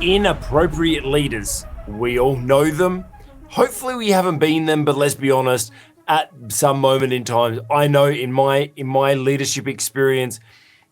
Inappropriate leaders. We all know them. Hopefully we haven't been them, but let's be honest, at some moment in time, I know in my leadership experience,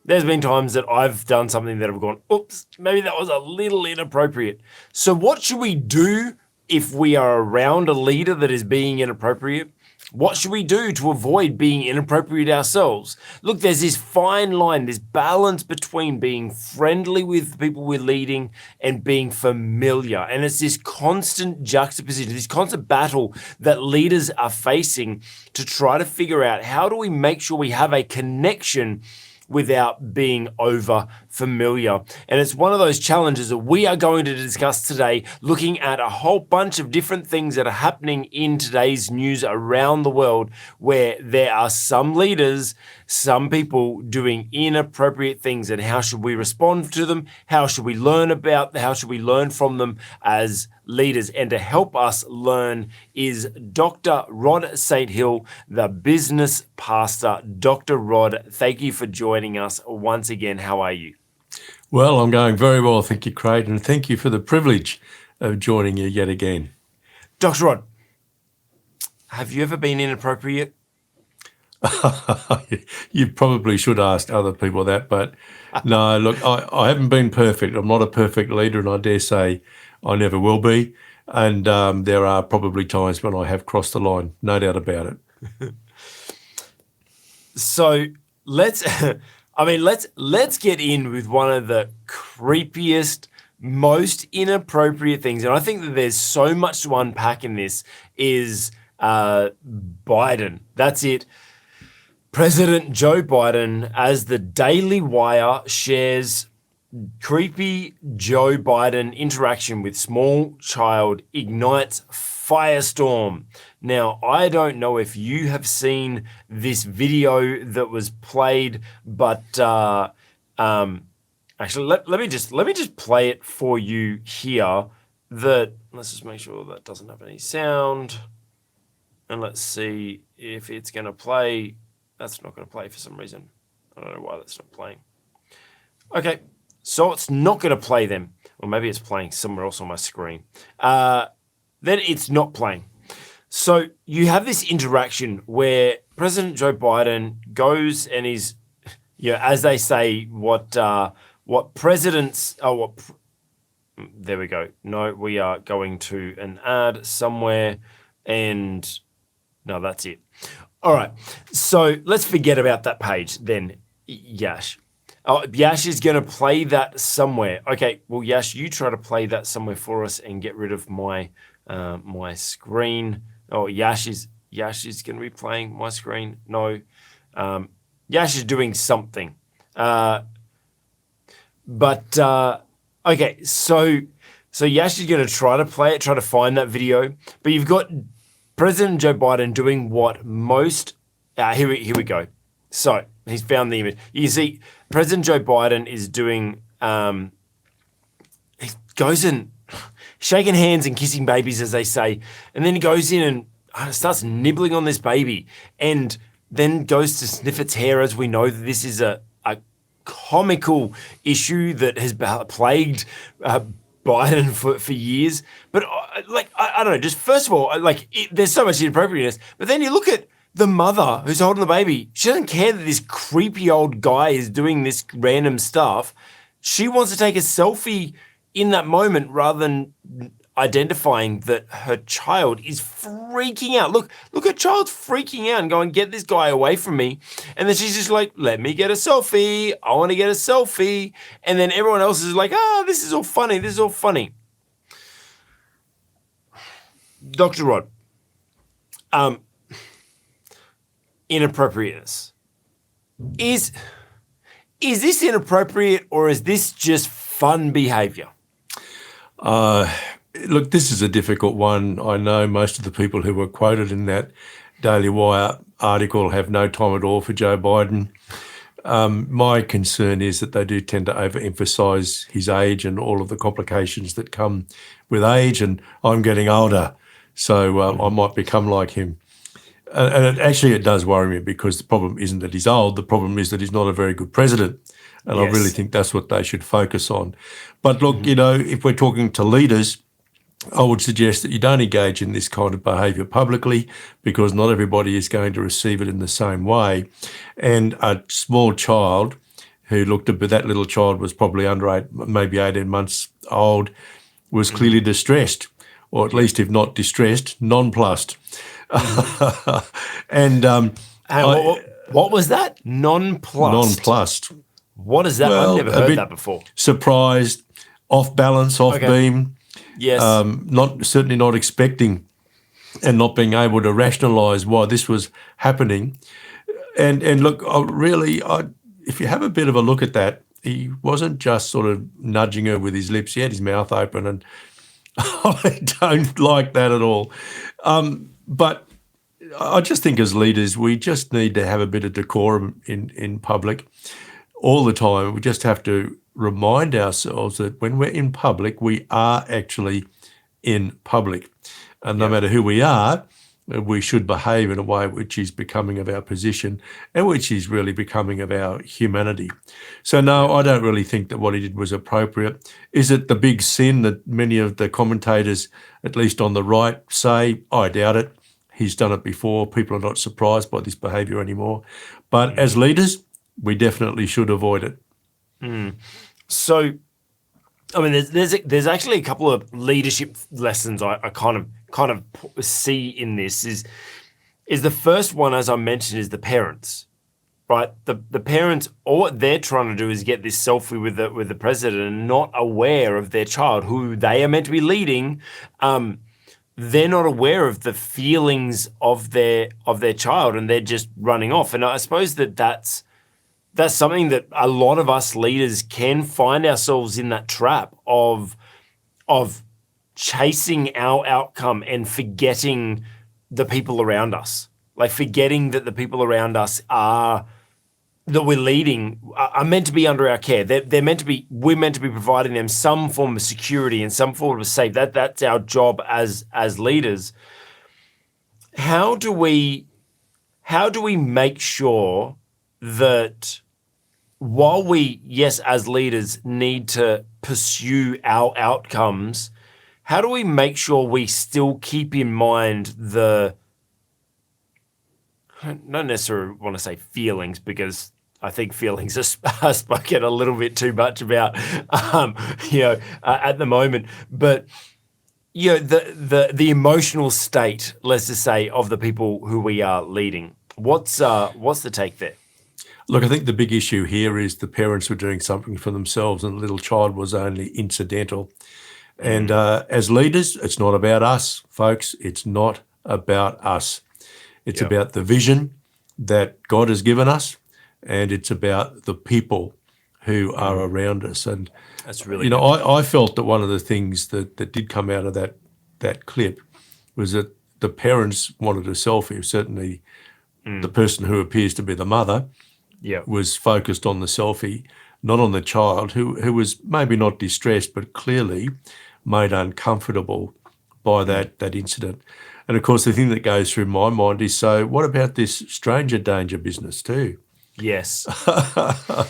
there's been times that I've done something that I've gone, oops, maybe that was a little inappropriate. So what should we do if we are around a leader that is being inappropriate? What should we do to avoid being inappropriate ourselves? Look, there's this fine line, this balance between being friendly with the people we're leading and being familiar. And it's this constant juxtaposition, this constant battle that leaders are facing to try to figure out how do we make sure we have a connection without being over familiar. And it's one of those challenges that we are going to discuss today, looking at a whole bunch of different things that are happening in today's news around the world, where there are some leaders, some people doing inappropriate things, and how should we respond to them? How should we learn from them as leaders? And to help us learn is Dr. Rod St. Hill, the business pastor. Dr. Rod, thank you for joining us once again. How are you? Well, I'm going very well, thank you, Craig, and thank you for the privilege of joining you yet again. Dr. Rod, have you ever been inappropriate? You probably should ask other people that, but no, look, I haven't been perfect. I'm not a perfect leader, and I dare say I never will be. And there are probably times when I have crossed the line, no doubt about it. So let's get in with one of the creepiest, most inappropriate things, and I think that there's so much to unpack in this, is Biden. That's it. President Joe Biden, as the Daily Wire shares, creepy Joe Biden interaction with small child ignites firestorm. Now, I don't know if you have seen this video that was played, but actually, let me just play it for you here. Let's just make sure that doesn't have any sound, and let's see if it's going to play. That's not going to play for some reason. I don't know why that's not playing. Okay, so it's not going to play them, or maybe it's playing somewhere else on my screen. Then it's not playing. So you have this interaction where President Joe Biden goes and is, as they say, there we go. No, we are going to an ad somewhere, and no, that's it. All right, so let's forget about that page then, Yash. Oh, Yash is going to play that somewhere. Okay, well, Yash, you try to play that somewhere for us and get rid of my my screen. Oh, Yash is going to be playing my screen. No, Yash is doing something. Okay, so Yash is going to try to play it, try to find that video. But you've got President Joe Biden doing what most. Here we go. So he's found the image. You see, President Joe Biden is doing. He goes in, shaking hands and kissing babies, as they say, and then he goes in and starts nibbling on this baby, and then goes to sniff its hair. As we know that this is a comical issue that has plagued Biden for years. But I don't know, just first of all, there's so much inappropriateness, but then you look at the mother who's holding the baby. She doesn't care that this creepy old guy is doing this random stuff. She wants to take a selfie in that moment rather than identifying that her child is freaking out. Look, her child's freaking out and going, get this guy away from me. And then she's just like, let me get a selfie. I want to get a selfie. And then everyone else is like, this is all funny. This is all funny. Dr. Rod, inappropriateness. Is this inappropriate, or is this just fun behaviour? Look, this is a difficult one. I know most of the people who were quoted in that Daily Wire article have no time at all for Joe Biden. My concern is that they do tend to overemphasise his age and all of the complications that come with age, and I'm getting older, so I might become like him. And it does worry me, because the problem isn't that he's old. The problem is that he's not a very good president. And I really think that's what they should focus on. But look, if we're talking to leaders, I would suggest that you don't engage in this kind of behaviour publicly, because not everybody is going to receive it in the same way. And a small child who looked at, that little child was probably under maybe 18 months old, was clearly distressed, or at least if not distressed, nonplussed. And what was that? Nonplussed. Nonplussed. What is that? Well, I've never heard that before. Surprised, off balance, off beam. Yes. Certainly not expecting and not being able to rationalise why this was happening. And look, if you have a bit of a look at that, he wasn't just sort of nudging her with his lips. He had his mouth open, and I don't like that at all. But I just think as leaders, we just need to have a bit of decorum in public all the time. We just have to remind ourselves that when we're in public, we are actually in public. And no matter who we are, we should behave in a way which is becoming of our position and which is really becoming of our humanity. So no, I don't really think that what he did was appropriate. Is it the big sin that many of the commentators, at least on the right, say? I doubt it. He's done it before. People are not surprised by this behaviour anymore. But as leaders, we definitely should avoid it. So, I mean, there's actually a couple of leadership lessons I kind of see in this. Is the first one, as I mentioned, is the parents, right? The parents, all what they're trying to do is get this selfie with the president, and not aware of their child, who they are meant to be leading. They're not aware of the feelings of their child, and they're just running off. And I suppose that's something that a lot of us leaders can find ourselves in, that trap of chasing our outcome and forgetting the people around us. Like forgetting that the people around us that we're leading are meant to be under our care. We're meant to be providing them some form of security and some form of safety. That's our job as leaders. How do we make sure that, while we, yes, as leaders need to pursue our outcomes, how do we make sure we still keep in mind I don't necessarily want to say feelings, because I think feelings are spoken a little bit too much about, at the moment. But, the emotional state, let's just say, of the people who we are leading. What's the take there? Look, I think the big issue here is the parents were doing something for themselves and the little child was only incidental. And as leaders, it's not about us, folks. It's not about us. It's about the vision that God has given us, and it's about the people who are around us. And that's really I felt that one of the things that did come out of that clip was that the parents wanted a selfie. Certainly the person who appears to be the mother was focused on the selfie, not on the child, who was maybe not distressed, but clearly made uncomfortable by that incident. And of course, the thing that goes through my mind is, so what about this stranger danger business too? Yes. I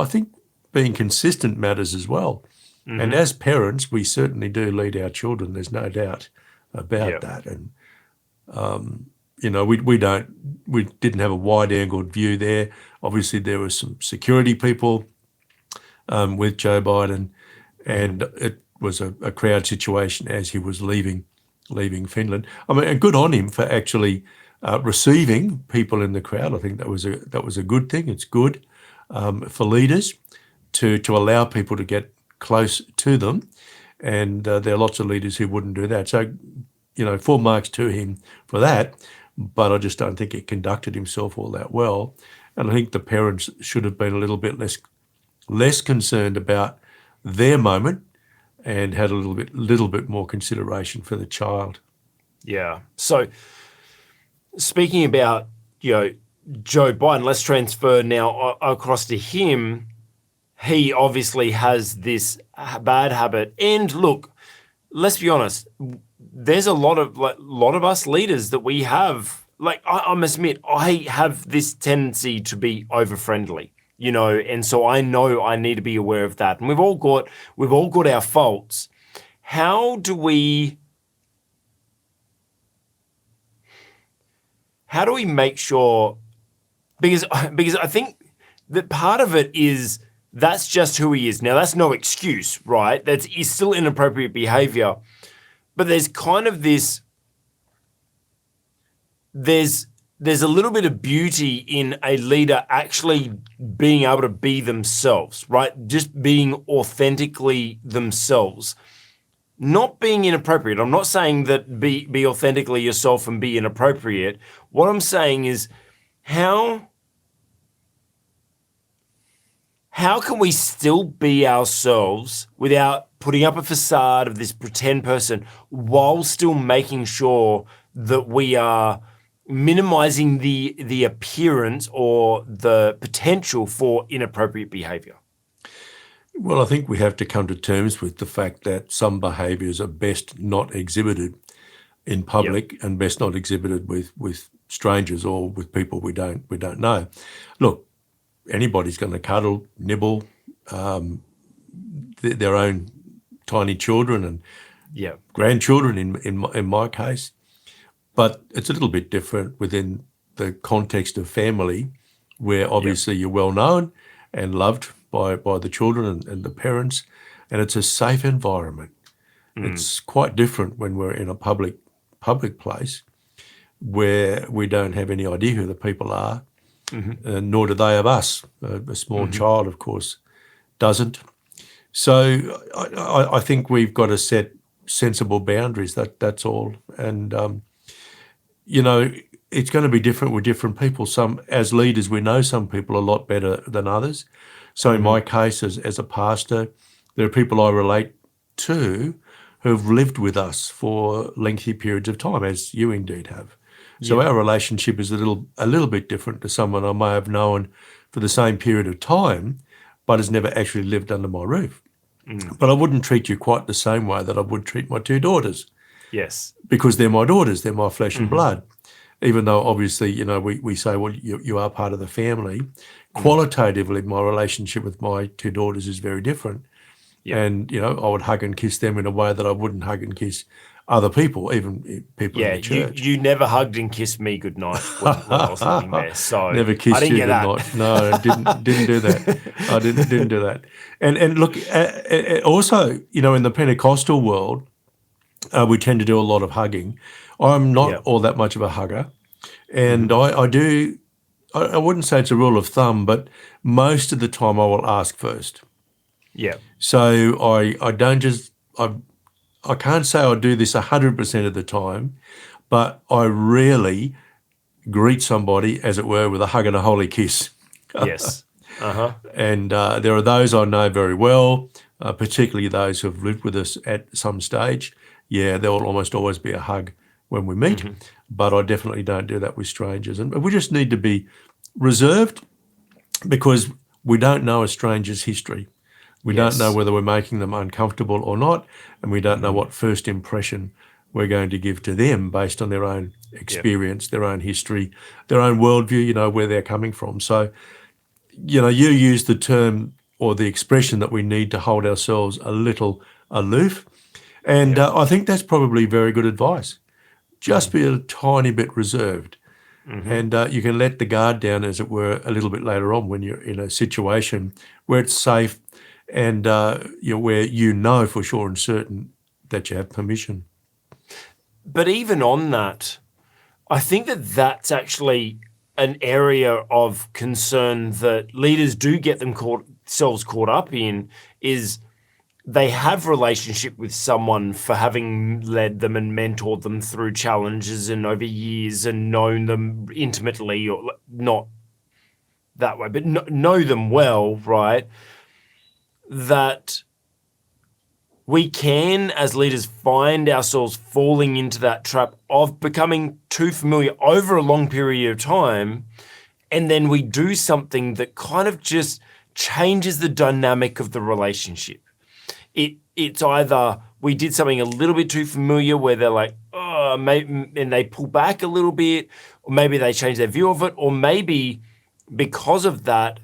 think being consistent matters as well. And as parents, we certainly do lead our children. There's no doubt about that. And we didn't have a wide-angled view there. Obviously, there were some security people with Joe Biden, and it was a crowd situation as he was leaving Finland. I mean, and good on him for actually receiving people in the crowd. I think that was a good thing. It's good for leaders to allow people to get close to them, and there are lots of leaders who wouldn't do that. So, full marks to him for that. But I just don't think he conducted himself all that well. And I think the parents should have been a little bit less concerned about their moment and had a little bit more consideration for the child. Yeah. So speaking about, Joe Biden, let's transfer now across to him. He obviously has this bad habit. And look, let's be honest, there's a lot of us leaders that we have. Like, I must admit, I have this tendency to be over friendly. and so I know I need to be aware of that. And we've all got our faults. How do we make sure, because I think that part of it is that's just who he is. Now, that's no excuse, right? Is still inappropriate behavior. But there's kind of this, there's a little bit of beauty in a leader actually being able to be themselves, right? Just being authentically themselves. Not being inappropriate. I'm not saying that be authentically yourself and be inappropriate. What I'm saying is how can we still be ourselves without putting up a facade of this pretend person while still making sure that we are minimizing the appearance or the potential for inappropriate behavior? Well, I think we have to come to terms with the fact that some behaviours are best not exhibited in public and best not exhibited with strangers or with people we don't know. Look, anybody's going to cuddle, nibble, their own tiny children and grandchildren in my case, but it's a little bit different within the context of family, where obviously you're well known and loved by the children and the parents, and it's a safe environment. It's quite different when we're in a public place where we don't have any idea who the people are, nor do they of us. A small child, of course, doesn't. So I think we've got to set sensible boundaries. That's all. And it's going to be different with different people. As leaders, we know some people a lot better than others. So in my case, as a pastor, there are people I relate to who've lived with us for lengthy periods of time, as you indeed have. So our relationship is a little bit different to someone I may have known for the same period of time, but has never actually lived under my roof. But I wouldn't treat you quite the same way that I would treat my two daughters. Yes. Because they're my daughters, they're my flesh and blood. Even though obviously, we say, well, you are part of the family. Qualitatively, my relationship with my two daughters is very different. And, I would hug and kiss them in a way that I wouldn't hug and kiss other people, even people in the church. You never hugged and kissed me goodnight when I was living there. So never kissed you goodnight. No, didn't do that. I didn't do that. And look, also, in the Pentecostal world, we tend to do a lot of hugging. I'm not all that much of a hugger, and I wouldn't say it's a rule of thumb, but most of the time I will ask first. Yeah. So I don't just I can't say I do this 100% of the time, but I rarely greet somebody, as it were, with a hug and a holy kiss. Yes. And there are those I know very well, particularly those who have lived with us at some stage. Yeah, there will almost always be a hug when we meet, but I definitely don't do that with strangers. And we just need to be reserved because we don't know a stranger's history. We don't know whether we're making them uncomfortable or not, and we don't know what first impression we're going to give to them based on their own experience, their own history, their own worldview, where they're coming from. So, you use the term or the expression that we need to hold ourselves a little aloof, and I think that's probably very good advice. Just be a tiny bit reserved, and you can let the guard down, as it were, a little bit later on when you're in a situation where it's safe and where for sure and certain that you have permission. But even on that, I think that's actually an area of concern that leaders do get themselves caught up in, is they have relationship with someone for having led them and mentored them through challenges and over years and known them intimately, or not that way, but know them well, right? That we can, as leaders, find ourselves falling into that trap of becoming too familiar over a long period of time, and then we do something that kind of just changes the dynamic of the relationship. It's either we did something a little bit too familiar where they're like, oh, maybe, and they pull back a little bit, or maybe they change their view of it, or maybe because of that,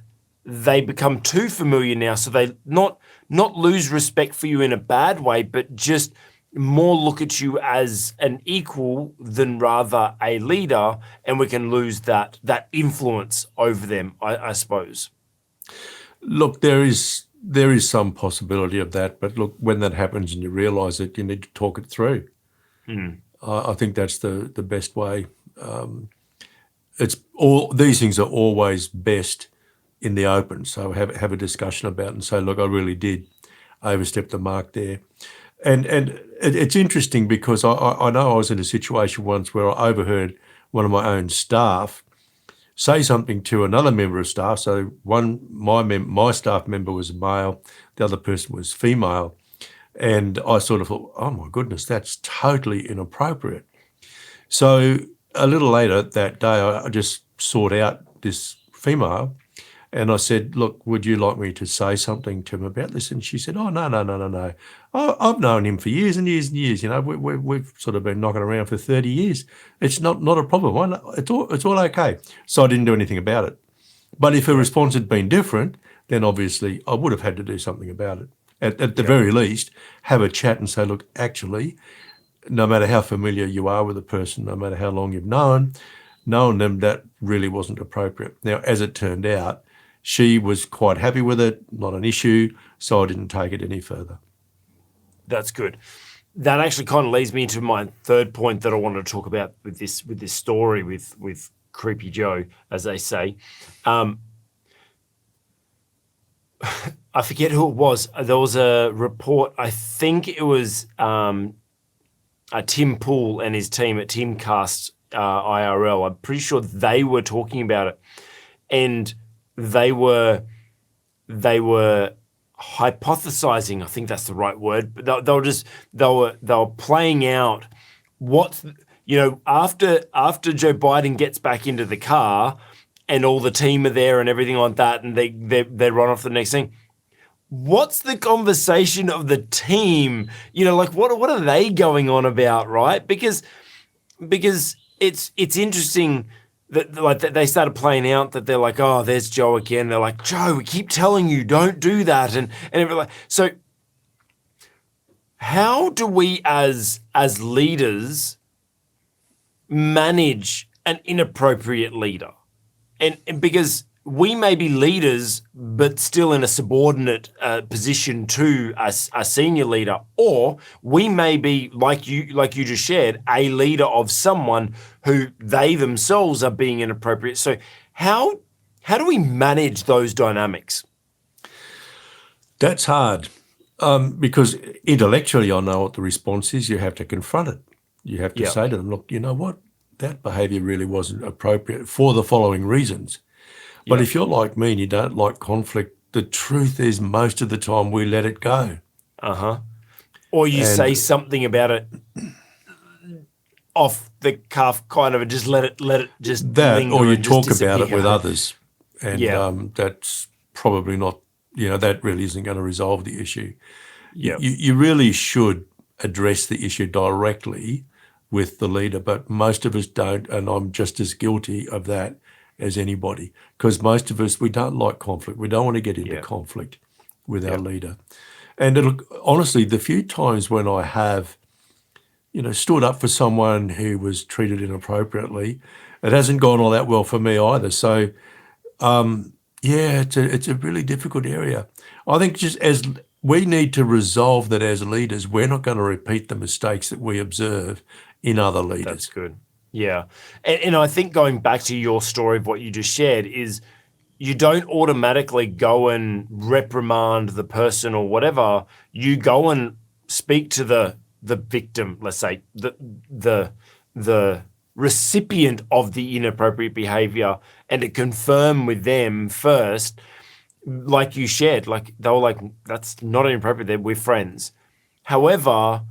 they become too familiar now, so they not lose respect for you in a bad way, but just more look at you as an equal than rather a leader, and we can lose that influence over them, I suppose. Look, there is some possibility of that, but look, when that happens and you realise it, you need to talk it through. I think that's the best way. These things are always best in the open. So have a discussion about it and say, look, I really did overstep the mark there. And it's interesting because I know I was in a situation once where I overheard one of my own staff say something to another member of staff. So my staff member was male, the other person was female. And I sort of thought, oh my goodness, that's totally inappropriate. So a little later that day, I just sought out this female and I said, look, would you like me to say something to him about this? And she said, oh, no. I've known him for years and years and years. You know, we've sort of been knocking around for 30 years. It's not a problem. It's all okay. So I didn't do anything about it. But if her response had been different, then obviously I would have had to do something about it. At the very least, have a chat and say, look, actually, no matter how familiar you are with a person, no matter how long you've known them, that really wasn't appropriate. Now, as it turned out, she was quite happy with it, not an issue, so I didn't take it any further. That's good. That actually kind of leads me into my third point that I wanted to talk about with this story with Creepy Joe, as they say. I forget who it was. There was a report, I think it was Tim Poole and his team at Timcast IRL. I'm pretty sure they were talking about it, and they were hypothesizing. I think that's the right word. But they were playing out what, after Joe Biden gets back into the car and all the team are there and everything like that, and they run off the next thing. What's the conversation of the team? What are they going on about, right? Because it's interesting that they started playing out that they're like, oh, there's Joe again. They're like, Joe, we keep telling you, don't do that, and everything. So how do we as leaders manage an inappropriate leader? And because we may be leaders, but still in a subordinate position to a senior leader, or we may be, like you just shared, a leader of someone who they themselves are being inappropriate. So how do we manage those dynamics? That's hard because intellectually I know what the response is. You have to confront it. You have to say to them, look, you know what? That behaviour really wasn't appropriate for the following reasons. But if you're like me and you don't like conflict, the truth is most of the time we let it go. Or you say something about it off the cuff, kind of, and just let it just that, linger, or you and talk just about it disappear. with others, and that's probably not. That really isn't going to resolve the issue. You really should address the issue directly with the leader, but most of us don't, and I'm just as guilty of that as anybody, because most of us, we don't like conflict. We don't want to get into conflict with our leader. And honestly, the few times when I have, stood up for someone who was treated inappropriately, it hasn't gone all that well for me either. So, it's a really difficult area. I think just as we need to resolve that as leaders, we're not going to repeat the mistakes that we observe in other leaders. That's good. Yeah. And I think going back to your story of what you just shared is you don't automatically go and reprimand the person or whatever. You go and speak to the victim, let's say, the recipient of the inappropriate behavior, and to confirm with them first, like you shared, like they were like, that's not inappropriate, we're friends. However,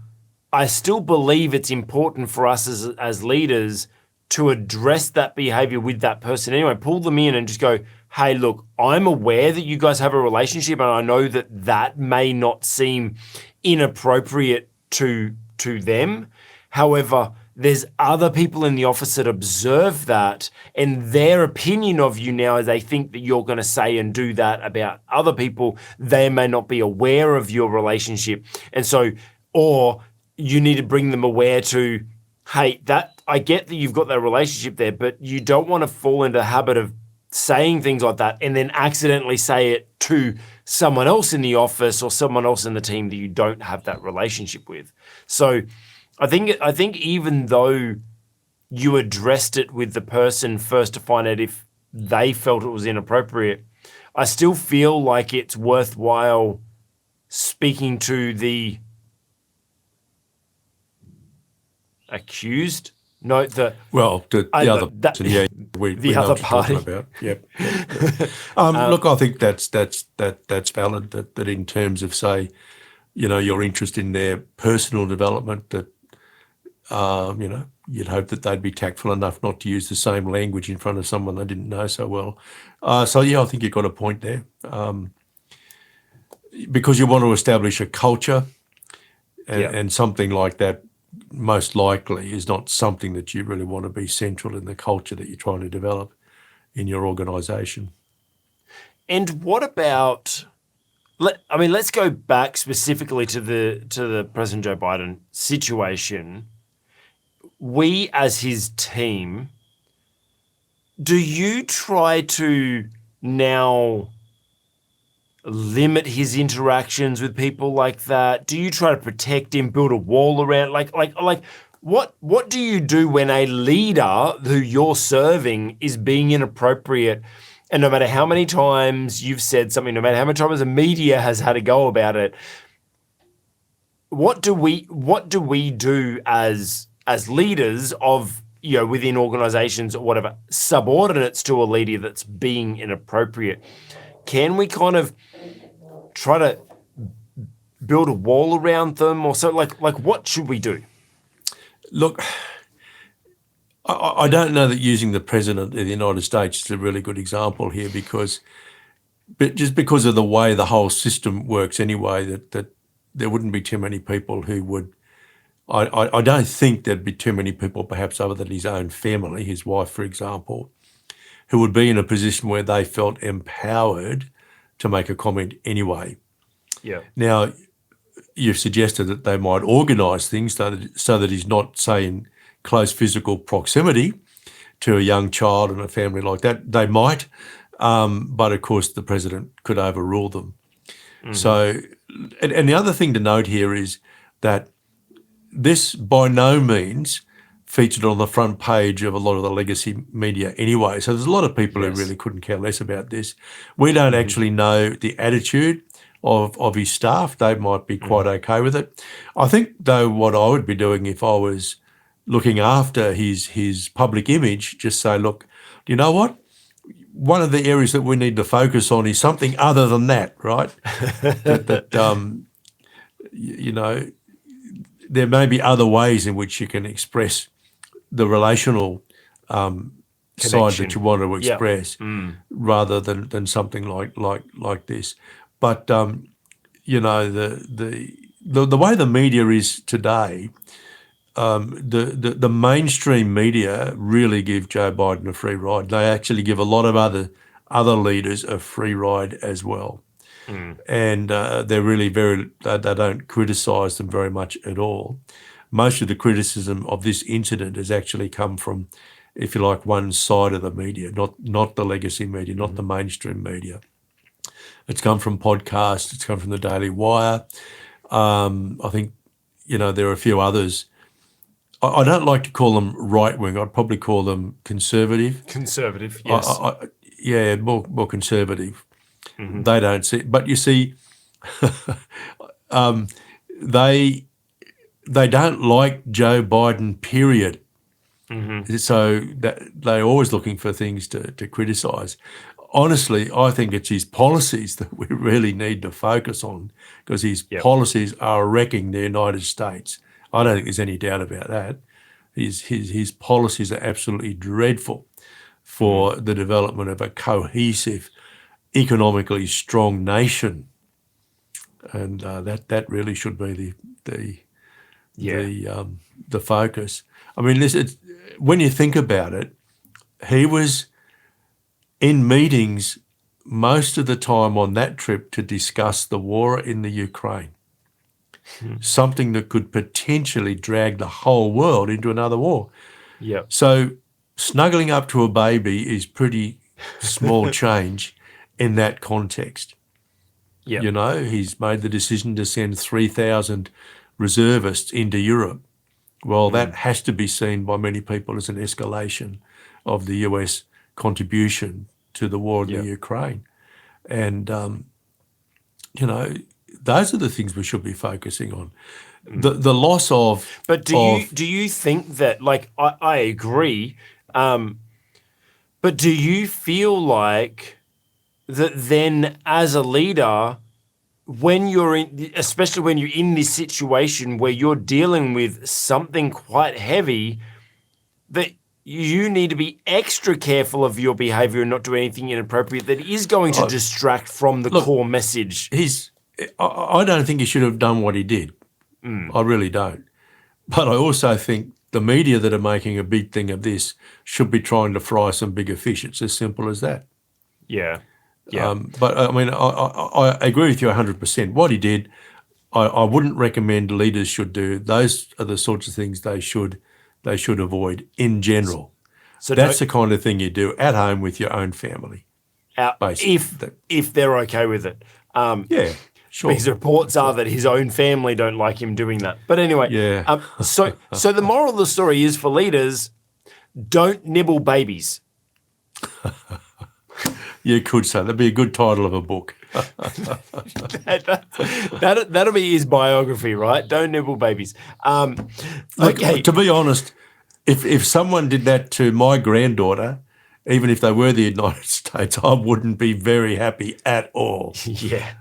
I still believe it's important for us as leaders to address that behavior with that person anyway. Pull them in and just go, hey, look, I'm aware that you guys have a relationship, and I know that may not seem inappropriate to them. However, there's other people in the office that observe that, and their opinion of you now is they think that you're going to say and do that about other people. They may not be aware of your relationship. And so, or you need to bring them aware to, hey, that I get that you've got that relationship there, but you don't want to fall into the habit of saying things like that and then accidentally say it to someone else in the office or someone else in the team that you don't have that relationship with. So I think even though you addressed it with the person first to find out if they felt it was inappropriate, I still feel like it's worthwhile speaking to the accused. No, the other person. Yeah, we know other what you're talking party. about. Yep. Look, I think that's valid. That in terms of, say, your interest in their personal development, that you'd hope that they'd be tactful enough not to use the same language in front of someone they didn't know so well. So yeah, I think you've got a point there. Because you want to establish a culture, and something like that most likely is not something that you really want to be central in the culture that you're trying to develop in your organisation. And what about? Let's go back specifically to the President Joe Biden situation. We, as his team, do you try to now limit his interactions with people like that? Do you try to protect him, build a wall around? What do you do when a leader who you're serving is being inappropriate? And no matter how many times you've said something, no matter how many times the media has had a go about it, what do we do as leaders of, within organizations or whatever, subordinates to a leader that's being inappropriate? Can we kind of try to build a wall around them, or so? Like what should we do? Look, I don't know that using the President of the United States is a really good example here, because of the way the whole system works anyway, that there wouldn't be too many people who would. I don't think there'd be too many people, perhaps other than his own family, his wife, for example, who would be in a position where they felt empowered to make a comment anyway. Yeah. Now, you've suggested that they might organise things so that he's not, say, in close physical proximity to a young child and a family like that. They might, but of course the President could overrule them. Mm-hmm. So, and the other thing to note here is that this by no means featured on the front page of a lot of the legacy media anyway. So there's a lot of people who really couldn't care less about this. We don't actually know the attitude of his staff. They might be quite okay with it. I think, though, what I would be doing if I was looking after his public image, just say, look, you know what? One of the areas that we need to focus on is something other than that, right? There may be other ways in which you can express the relational side that you want to express, rather than something like this. But the way the media is today, the mainstream media really give Joe Biden a free ride. They actually give a lot of other leaders a free ride as well. And they're really they don't criticise them very much at all. Most of the criticism of this incident has actually come from, if you like, one side of the media, not the legacy media, not the mainstream media. It's come from podcasts, it's come from the Daily Wire. I think, there are a few others. I don't like to call them right-wing. I'd probably call them conservative. Conservative, yes. More conservative. Mm-hmm. They don't see, but you see, they don't like Joe Biden, period. Mm-hmm. So that they're always looking for things to criticise. Honestly, I think it's his policies that we really need to focus on, because his policies are wrecking the United States. I don't think there's any doubt about that. His policies are absolutely dreadful for the development of a cohesive, economically strong nation, and that really should be the Yeah. the focus. I mean, when you think about it, he was in meetings most of the time on that trip to discuss the war in the Ukraine, something that could potentially drag the whole world into another war. Yeah. So snuggling up to a baby is pretty small change in that context. Yeah. You know, he's made the decision to send 3,000 reservists into Europe. Well, that has to be seen by many people as an escalation of the US contribution to the war in the Ukraine. And, you know, those are the things we should be focusing on. The loss of... But do you think that, like, I agree, but do you feel like that then as a leader, when you're in, especially when you're in this situation where you're dealing with something quite heavy, that you need to be extra careful of your behavior and not do anything inappropriate that is going to distract from the core message? I don't think he should have done what he did. I really don't. But I also think the media that are making a big thing of this should be trying to fry some bigger fish. It's as simple as that. Yeah. Yeah. But I mean, I agree with you 100%. What he did, I wouldn't recommend leaders should do. Those are the sorts of things they should avoid in general. So that's the kind of thing you do at home with your own family. If they're okay with it. Yeah, sure. Because reports are that his own family don't like him doing that. But anyway, so the moral of the story is for leaders, don't nibble babies. You could say that'd be a good title of a book. That'll be his biography, right? Don't nibble babies. Look, to be honest, if someone did that to my granddaughter, even if they were the United States, I wouldn't be very happy at all. Yeah.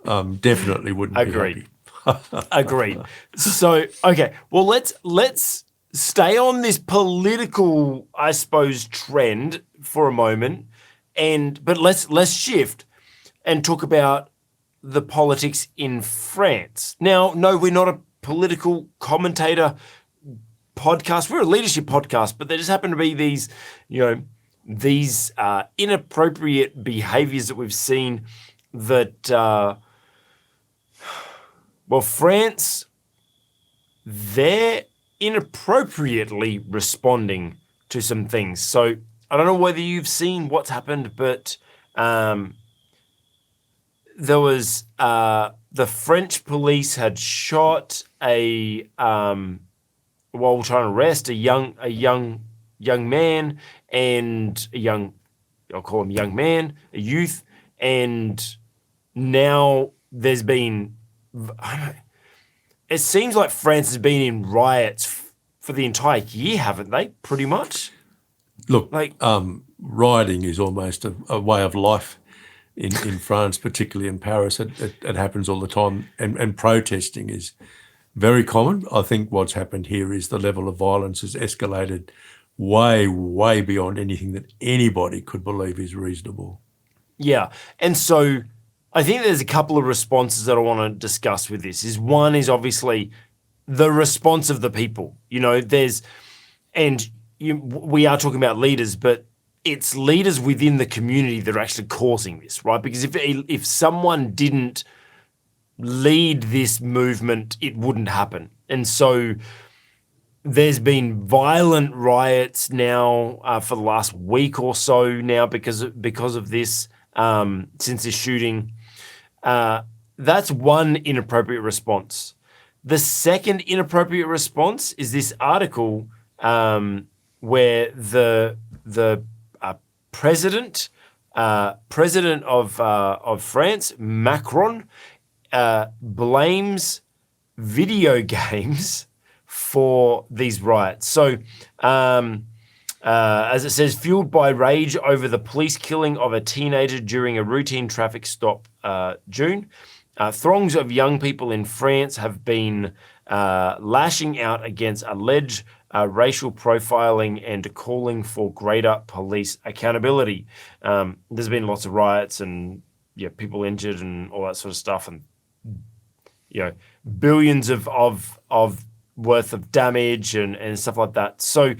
Definitely wouldn't Agreed. be happy. Agreed. So, okay, well, let's stay on this political, I suppose, trend for a moment, but let's shift and talk about the politics in France. Now, no, we're not a political commentator podcast. We're a leadership podcast, but there just happen to be these, these inappropriate behaviours that we've seen that, France, they're inappropriately responding to some things. So I don't know whether you've seen what's happened, but there was the French police had shot while trying to arrest a young man and I'll call him young man, a youth, and now there's been, it seems like France has been in riots for the entire year, haven't they? Pretty much. Look, rioting is almost a way of life in France, particularly in Paris. It happens all the time, and protesting is very common. I think what's happened here is the level of violence has escalated way, way beyond anything that anybody could believe is reasonable. Yeah, and so I think there's a couple of responses that I want to discuss with this. One is obviously the response of the people. We are talking about leaders, but it's leaders within the community that are actually causing this, right? Because if someone didn't lead this movement, it wouldn't happen. And so there's been violent riots now for the last week or so now because of this, since the shooting. That's one inappropriate response. The second inappropriate response is this article where the president of France, Macron, blames video games for these riots. So, as it says, fueled by rage over the police killing of a teenager during a routine traffic stop, June, throngs of young people in France have been lashing out against alleged racial profiling and calling for greater police accountability. There's been lots of riots and people injured and all that sort of stuff, and billions of worth of damage and stuff like that. So,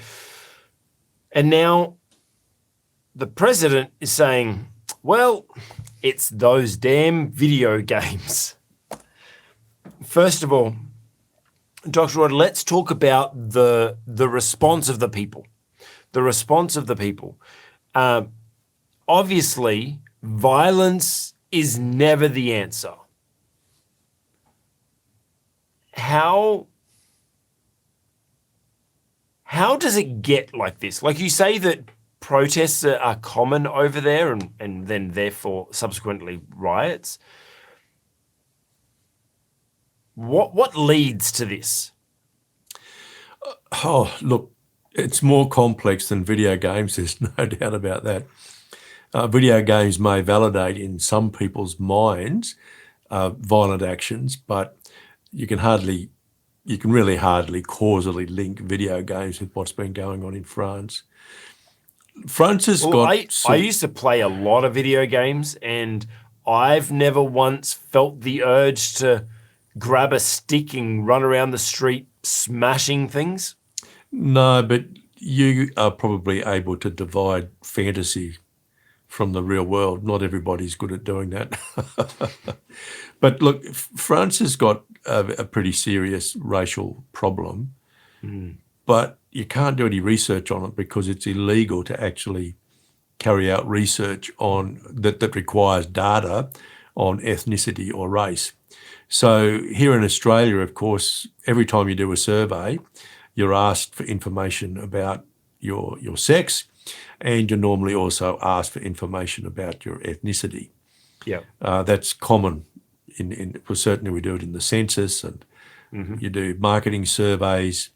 and now the president is saying, well, it's those damn video games. First of all, Dr. Rod, let's talk about the response of the people. The response of the people. Obviously, violence is never the answer. How does it get like this? Like you say that protests are common over there and then therefore subsequently riots. What leads to this? Oh, look, it's more complex than video games. There's no doubt about that. Video games may validate in some people's minds violent actions, but you can really hardly causally link video games with what's been going on in France. France has I used to play a lot of video games, and I've never once felt the urge to grab a stick and run around the street smashing things. No, but you are probably able to divide fantasy from the real world. Not everybody's good at doing that. But look, France has got a pretty serious racial problem, but you can't do any research on it because it's illegal to actually carry out research on that requires data on ethnicity or race. So here in Australia, of course, every time you do a survey, you're asked for information about your sex, and you're normally also asked for information about your ethnicity. Yeah, that's common. Well, certainly we do it in the census, and you do marketing surveys,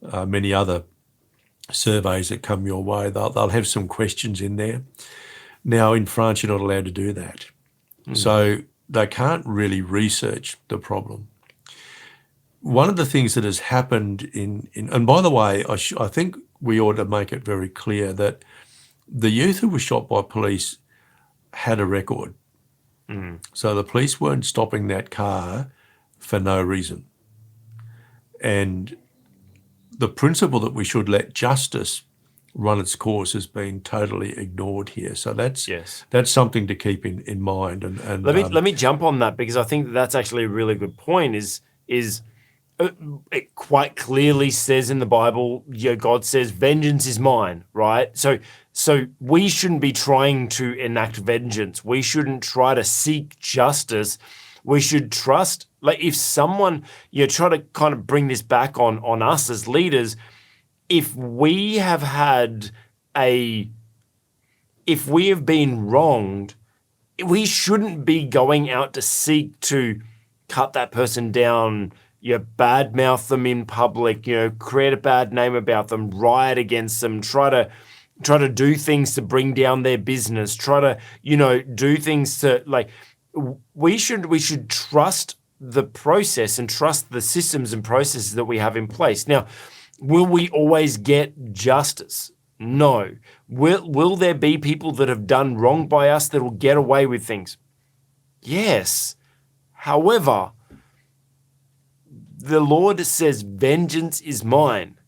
many other surveys that come your way. They'll have some questions in there. Now, in France, you're not allowed to do that. So they can't really research the problem. One of the things that has happened and by the way, I think we ought to make it very clear that the youth who were shot by police had a record. So the police weren't stopping that car for no reason. And the principle that we should let justice run its course has been totally ignored here. So that's something to keep in mind. And let me jump on that, because I think that's actually a really good point. Is it quite clearly says in the Bible, God says, vengeance is mine, right? So we shouldn't be trying to enact vengeance. We shouldn't try to seek justice. We should trust, like if someone, try to kind of bring this back on us as leaders, if we have been wronged, we shouldn't be going out to seek to cut that person down, badmouth them in public, create a bad name about them, riot against them, try to do things to bring down their business, try to, do things to we should trust the process and trust the systems and processes that we have in place. Now, will we always get justice? No. Will there be people that have done wrong by us that will get away with things? Yes. However, the Lord says, vengeance is mine.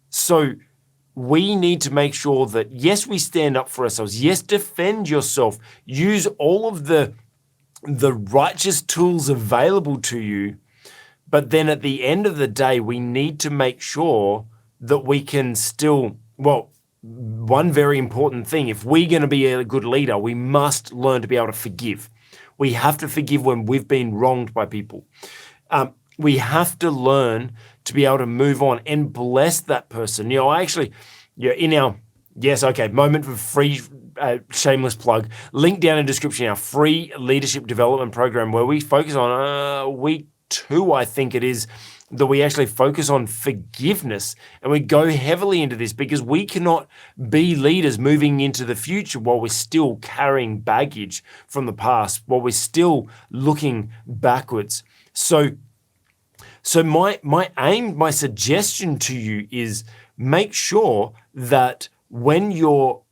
So we need to make sure that, yes, we stand up for ourselves. Yes, defend yourself. Use all of the righteous tools available to you. But then at the end of the day, we need to make sure that we can still, one very important thing, if we're going to be a good leader, we must learn to be able to forgive. We have to forgive when we've been wronged by people. We have to learn to be able to move on and bless that person. I actually, in our, moment for free, shameless plug, link down in the description, our free leadership development program where we focus on week 2, I think it is, that we actually focus on forgiveness, and we go heavily into this because we cannot be leaders moving into the future while we're still carrying baggage from the past, while we're still looking backwards. So my aim, my suggestion to you is make sure that when you're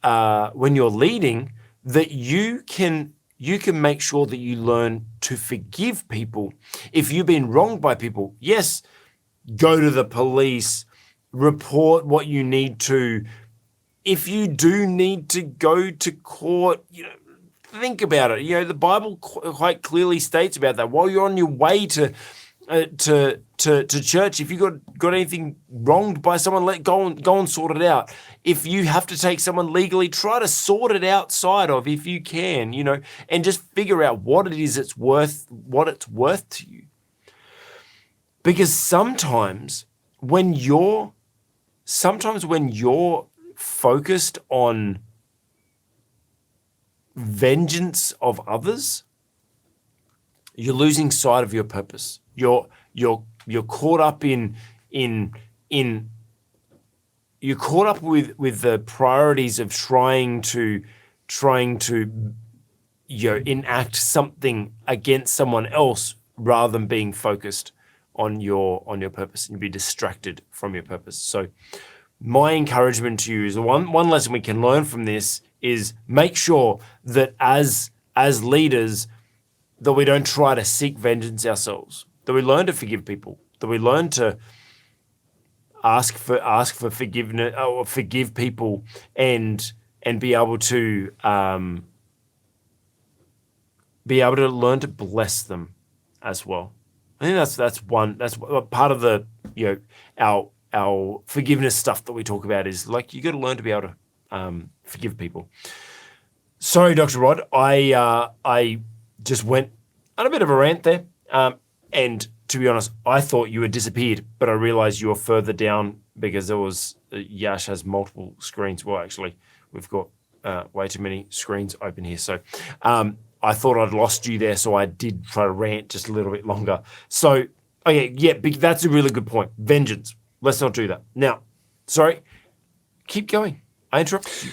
leading, that you can you can make sure that you learn to forgive people. If you've been wronged by people, yes, go to the police, report what you need to. If you do need to go to court, think about it. The Bible quite clearly states about that. While you're on your way to church, if you got anything wronged by someone, go and sort it out. If you have to take someone legally, try to sort it outside of, if you can, and just figure out what it is what it's worth to you. Because sometimes when you're focused on vengeance of others, you're losing sight of your purpose. You're caught up in you're caught up with the priorities of trying to enact something against someone else rather than being focused on your purpose, and be distracted from your purpose. So my encouragement to you is one lesson we can learn from this is make sure that as leaders that we don't try to seek vengeance ourselves, that we learn to forgive people, that we learn to ask for forgiveness or forgive people and be able to learn to bless them as well. I think that's part of the our forgiveness stuff that we talk about is like you got to learn to be able to forgive people. Sorry, Dr. Rod, I just went on a bit of a rant there, and to be honest, I thought you had disappeared, but I realised you were further down because there was Yash has multiple screens. Well, actually, we've got way too many screens open here, so. I thought I'd lost you there, so I did try to rant just a little bit longer. So, okay, yeah, that's a really good point. Vengeance. Let's not do that. Now, sorry, keep going. I interrupted you.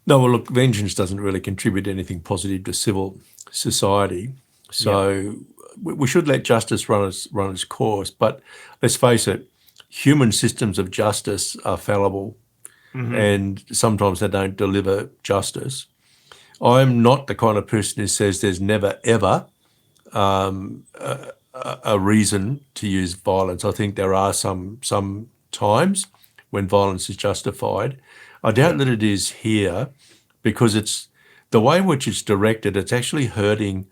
No, well, look, vengeance doesn't really contribute anything positive to civil society. So we should let justice run its course. But let's face it, human systems of justice are fallible, and sometimes they don't deliver justice. I'm not the kind of person who says there's never, ever a reason to use violence. I think there are some times when violence is justified. I doubt that it is here because it's the way in which it's directed, it's actually hurting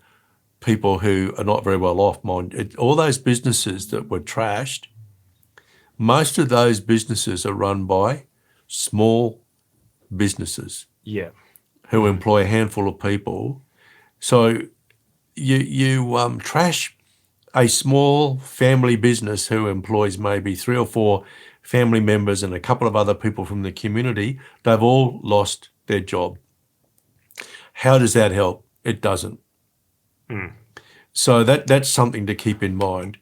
people who are not very well off. All those businesses that were trashed, most of those businesses are run by small businesses. Yeah. Who employ a handful of people. So you trash a small family business who employs maybe 3 or 4 family members and a couple of other people from the community. They've all lost their job. How does that help? It doesn't. So that's something to keep in mind.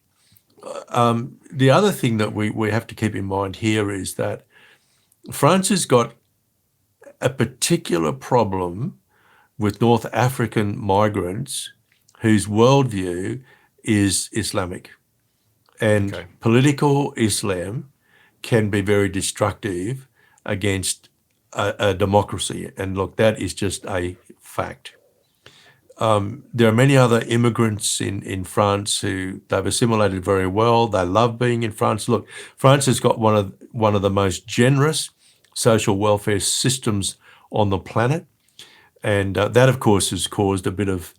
The other thing that we have to keep in mind here is that France has got a particular problem with North African migrants whose worldview is Islamic. And political Islam can be very destructive against a democracy. And look, that is just a fact. There are many other immigrants in France who they've assimilated very well. They love being in France. Look, France has got one of the most generous social welfare systems on the planet, and that, of course, has caused a bit of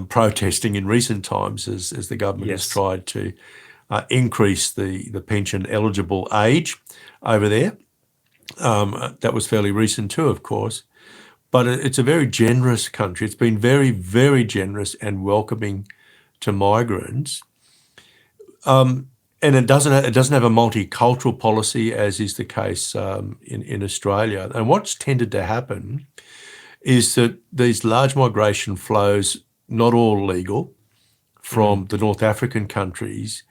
protesting in recent times as the government has tried to increase the pension eligible age over there. That was fairly recent too, of course, but it's a very generous country. It's been very, very generous and welcoming to migrants. And it doesn't have a multicultural policy, as is the case in Australia. And what's tended to happen is that these large migration flows, not all legal, from the North African countries,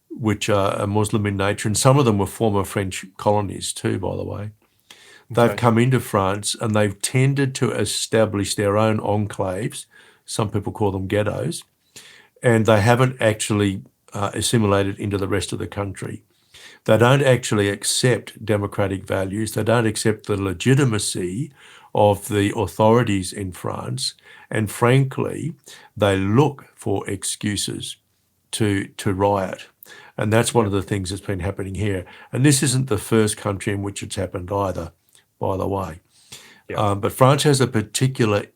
which are Muslim in nature, and some of them were former French colonies too, by the way. They've come into France and they've tended to establish their own enclaves. Some people call them ghettos, and they haven't actually assimilated into the rest of the country. They don't actually accept democratic values. They don't accept the legitimacy of the authorities in France, and frankly, they look for excuses to riot. And that's one of the things that's been happening here. And this isn't the first country in which it's happened either, by the way. But France has a particular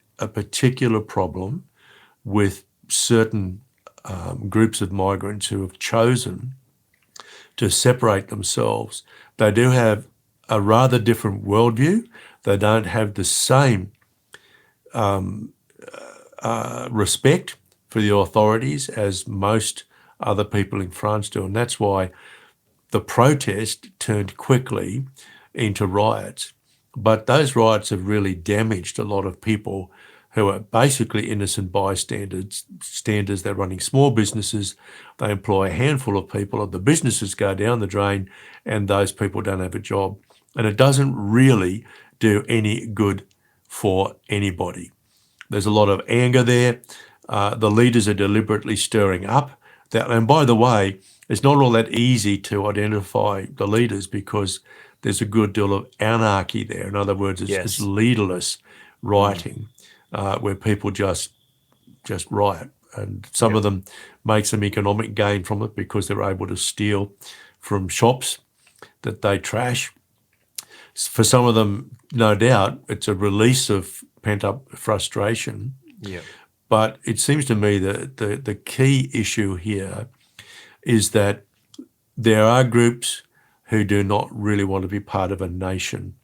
problem with certain groups of migrants who have chosen to separate themselves. They do have a rather different worldview. They don't have the same respect for the authorities as most other people in France do. And that's why the protest turned quickly into riots. But those riots have really damaged a lot of people who are basically innocent bystanders. They're running small businesses. They employ a handful of people, and the businesses go down the drain, and those people don't have a job. And it doesn't really do any good for anybody. There's a lot of anger there. The leaders are deliberately stirring up that. And by the way, it's not all that easy to identify the leaders because there's a good deal of anarchy there. In other words, it's leaderless rioting where people just riot. And some of them make some economic gain from it because they're able to steal from shops that they trash. For some of them, no doubt, it's a release of pent-up frustration. Yeah. But it seems to me that the key issue here is that there are groups who do not really want to be part of a nation.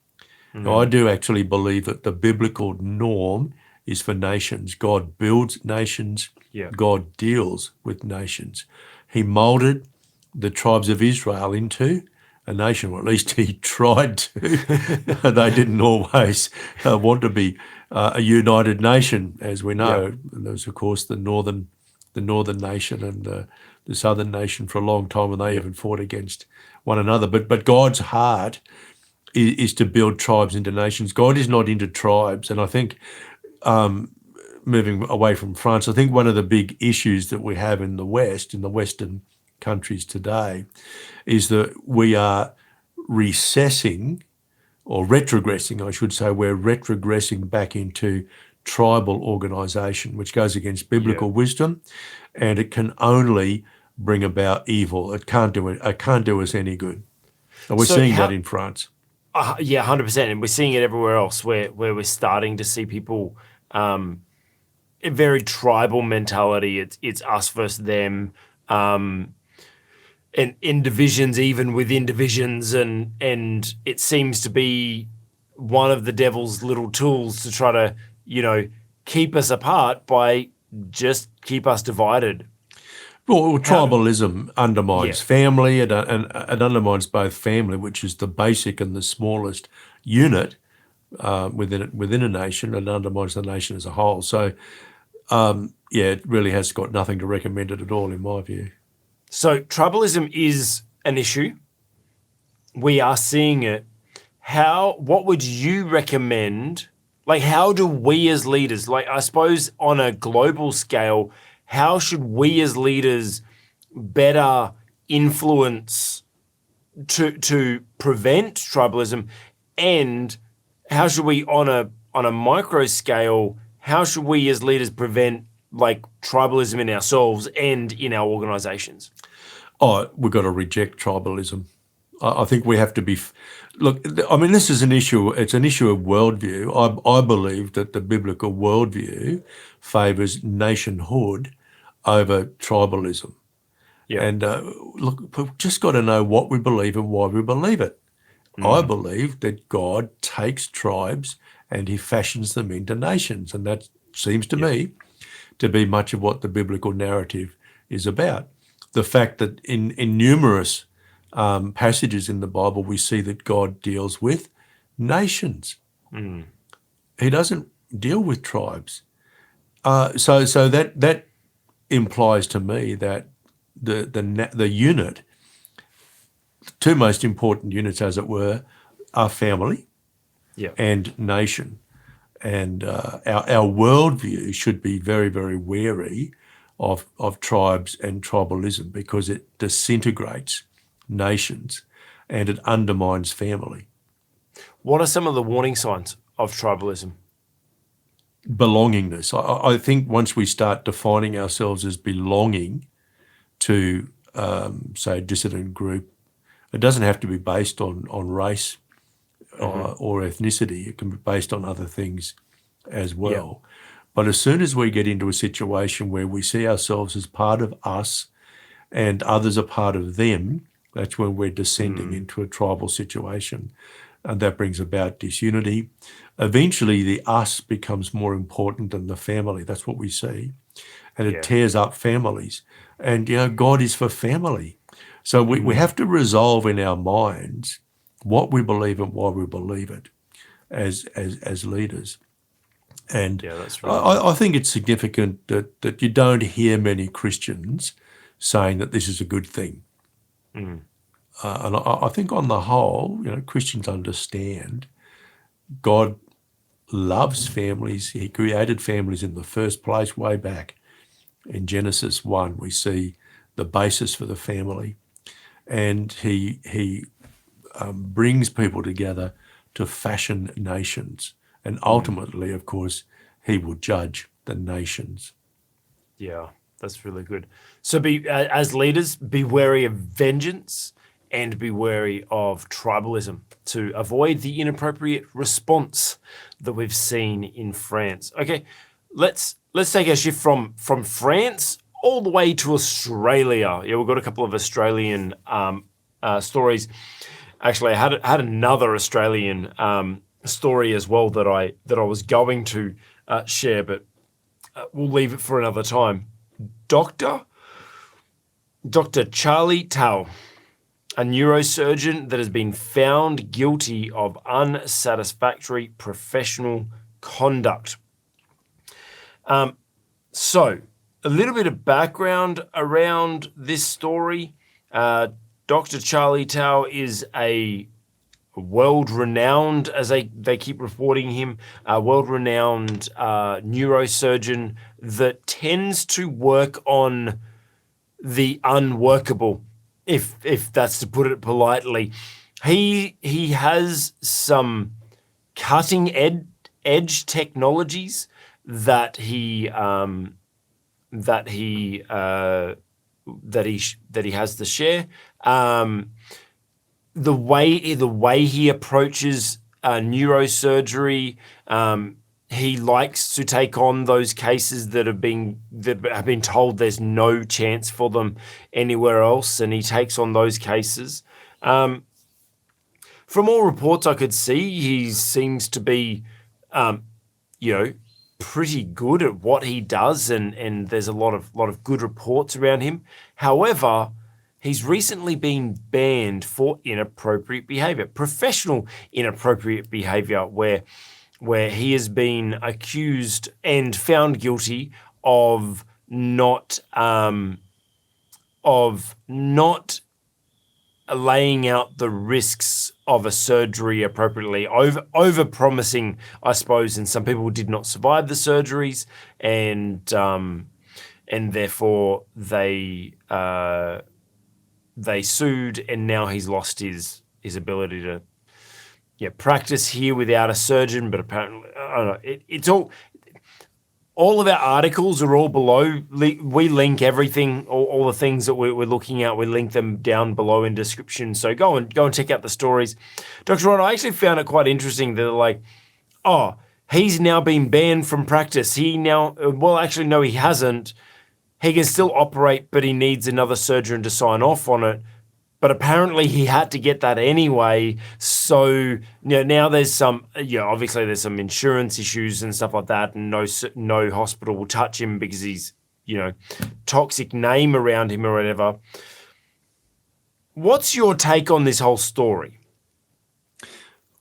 Now, I do actually believe that the biblical norm is for nations. God builds nations. God deals with nations. He molded the tribes of Israel into a nation, or at least he tried to. They didn't always want to be a united nation, as we know. There was, of course, the northern nation and the southern nation for a long time, and they even fought against one another. But God's heart is to build tribes into nations. God is not into tribes. And I think, moving away from France, I think one of the big issues that we have in the West, in the Western countries today, is that we are recessing, or retrogressing, I should say. We're retrogressing back into tribal organisation, which goes against biblical wisdom, and it can only bring about evil. It can't do us any good. And we're seeing that in France. 100%, and we're seeing it everywhere else where we're starting to see people a very tribal mentality. It's us versus them, and in divisions, even within divisions, and it seems to be one of the devil's little tools to try to, keep us apart by just keep us divided. Well, tribalism undermines family. It undermines both family, which is the basic and the smallest unit within a nation, and undermines the nation as a whole. So, it really has got nothing to recommend it at all, in my view. So tribalism is an issue. We are seeing it. What would you recommend? Like, how do we as leaders, like, I suppose on a global scale, how should we as leaders better influence to prevent tribalism? And how should we, on a micro scale, how should we as leaders prevent like tribalism in ourselves and in our organisations? Oh, we've got to reject tribalism. I think we have to be. Look, I mean, this is an issue. It's an issue of worldview. I believe that the biblical worldview favours nationhood over tribalism. Yeah. And look, we've just got to know what we believe and why we believe it. I believe that God takes tribes and he fashions them into nations. And that seems to me to be much of what the biblical narrative is about. The fact that in numerous passages in the Bible, we see that God deals with nations. He doesn't deal with tribes. So that implies to me that the unit, the two most important units, as it were, are family and nation. And our worldview should be very, very wary of tribes and tribalism, because it disintegrates nations and it undermines family. What are some of the warning signs tribalism? Belongingness. I think once we start defining ourselves as belonging to, say, a dissident group, it doesn't have to be based on race or ethnicity. It can be based on other things as well. But as soon as we get into a situation where we see ourselves as part of us and others are part of them, that's when we're descending into a tribal situation. And that brings about disunity. Eventually, the us becomes more important than the family. That's what we see. And it tears up families. And, God is for family. So we have to resolve in our minds what we believe and why we believe it as leaders. And that's right. I think it's significant that you don't hear many Christians saying that this is a good thing. And I think on the whole, Christians understand God loves families. He created families in the first place way back. In Genesis 1, we see the basis for the family. And he brings people together to fashion nations. And ultimately, of course, he will judge the nations. Yeah, that's really good. So as leaders, be wary of vengeance and be wary of tribalism to avoid the inappropriate response that we've seen in France. Okay, let's take a shift from France all the way to Australia. Yeah, we've got a couple of Australian stories. Actually, I had another Australian story as well that I was going to share, but we'll leave it for another time. Dr. Charlie Teo, a neurosurgeon that has been found guilty of unsatisfactory professional conduct. So, a little bit of background around this story. Dr. Charlie Teo is a world-renowned, as they keep reporting him, a world-renowned neurosurgeon that tends to work on the unworkable, if that's to put it politely. He has some cutting edge technologies that he has to share. The way he approaches neurosurgery, he likes to take on those cases that have been told there's no chance for them anywhere else, and he takes on those cases. From all reports I could see, he seems to be, pretty good at what he does, and there's a lot of good reports around him. However, he's recently been banned for inappropriate behaviour, professional inappropriate behaviour, where he has been accused and found guilty of not laying out the risks of a surgery appropriately, over promising, I suppose, and some people did not survive the surgeries, and therefore they sued, and now he's lost his ability to practice here without a surgeon. But apparently, I don't know. It's all of our articles are all below. We link everything, all the things that we're looking at. We link them down below in description. So go and check out the stories. Dr. Rod, I actually found it quite interesting that they're like, oh, he's now been banned from practice. Actually, no, he hasn't. He can still operate, but he needs another surgeon to sign off on it. But apparently he had to get that anyway. So now there's some, obviously there's some insurance issues and stuff like that, and no hospital will touch him because he's, toxic name around him or whatever. What's your take on this whole story?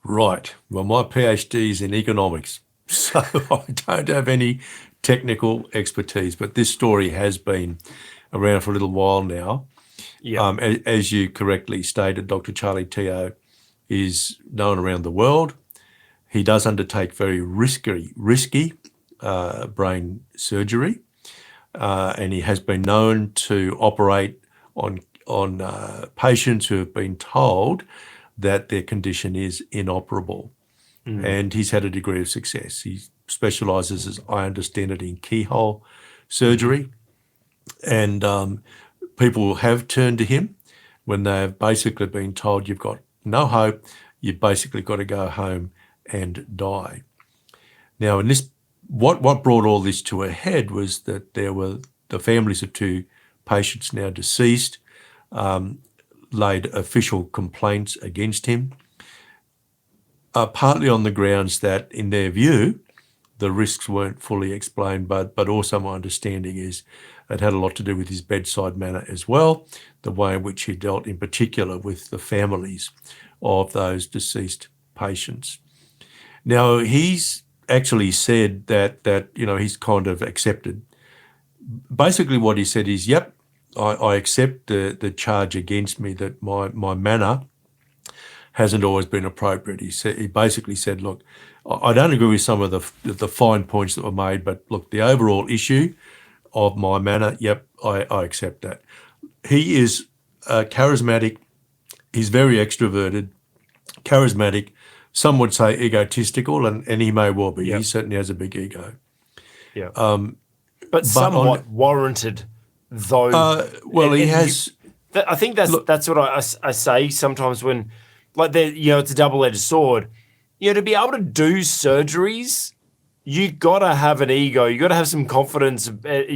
Right. Well, my PhD is in economics, so I don't have any technical expertise, but this story has been around for a little while now. Yeah. As you correctly stated, Dr. Charlie Teo is known around the world. He does undertake very risky brain surgery, and he has been known to operate on patients who have been told that their condition is inoperable. and he's had a degree of success. He specialises, as I understand it, in keyhole surgery, and people have turned to him when they've basically been told you've got no hope, you've basically got to go home and die. Now, in this, what brought all this to a head was that there were the families of two patients now deceased, laid official complaints against him, partly on the grounds that, in their view, the risks weren't fully explained, but also my understanding is it had a lot to do with his bedside manner as well, the way in which he dealt in particular with the families of those deceased patients. Now, he's actually said that he's kind of accepted. Basically what he said is, yep, I accept the charge against me that my manner hasn't always been appropriate. He basically said, look, I don't agree with some of the fine points that were made, but look, the overall issue of my manner, yep, I accept that. He is charismatic. He's very extroverted, charismatic. Some would say egotistical, and he may well be. Yep. He certainly has a big ego. Yeah. But somewhat warranted, though. He has. I think that's what I say sometimes when, like, it's a double-edged sword. To be able to do surgeries, you gotta have an ego. You gotta have some confidence, about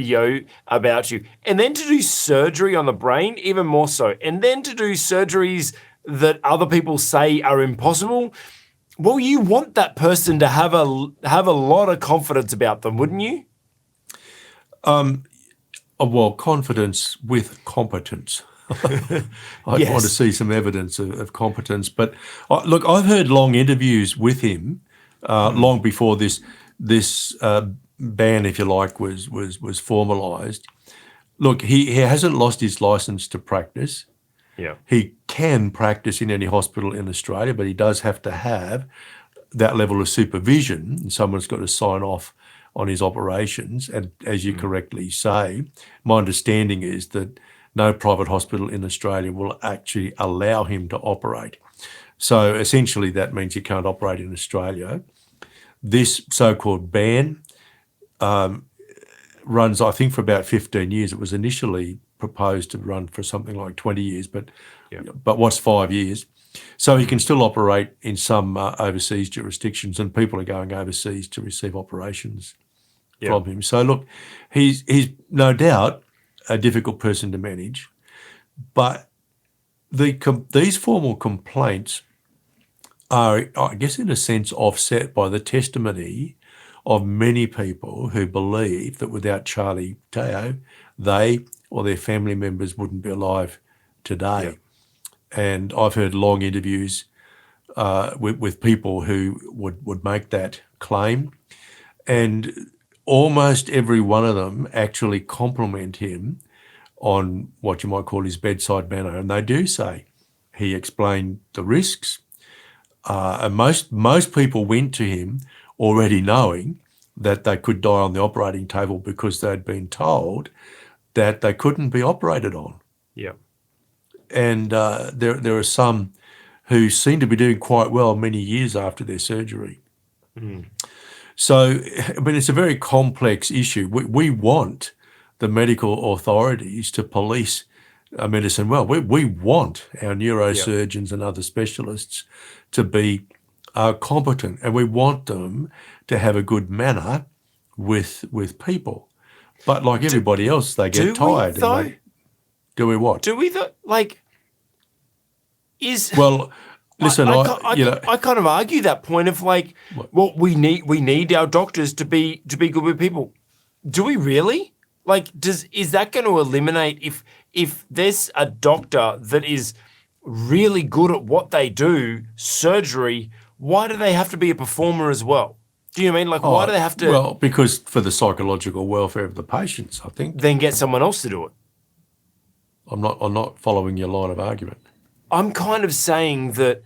you, and then to do surgery on the brain, even more so, and then to do surgeries that other people say are impossible. Well, you want that person to have a lot of confidence about them, wouldn't you? Confidence with competence. I want to see some evidence of competence. But look, I've heard long interviews with him long before this ban, if you like, was formalised. Look, he hasn't lost his licence to practice. Yeah, he can practice in any hospital in Australia, but he does have to have that level of supervision, and someone's got to sign off on his operations. And as you correctly say, my understanding is that no private hospital in Australia will actually allow him to operate. So essentially that means you can't operate in Australia. This so-called ban runs, I think, for about 15 years. It was initially proposed to run for something like 20 years, but what's 5 years? So he can still operate in some overseas jurisdictions, and people are going overseas to receive operations from him. So look, he's no doubt a difficult person to manage, but these formal complaints are, I guess, in a sense, offset by the testimony of many people who believe that without Charlie Teo, they or their family members wouldn't be alive today. Yep. And I've heard long interviews with people who would make that claim, and almost every one of them actually compliment him on what you might call his bedside manner. And they do say he explained the risks. And most people went to him already knowing that they could die on the operating table because they'd been told that they couldn't be operated on. Yeah. And there are some who seem to be doing quite well many years after their surgery. Mm. So, I mean, it's a very complex issue. We want the medical authorities to police medicine well. We want our neurosurgeons and other specialists to be competent, and we want them to have a good manner with people. But like everybody else, they get tired. Do we what? Do we though? Like, is well. Listen, I kind of argue that point of like, well, we need our doctors to be good with people. Do we really? Like, is that going to eliminate if there's a doctor that is really good at what they do, surgery? Why do they have to be a performer as well? Do you know what I mean? Like, why do they have to? Well, because for the psychological welfare of the patients, I think. Then get someone else to do it. I'm not following your line of argument. I'm kind of saying that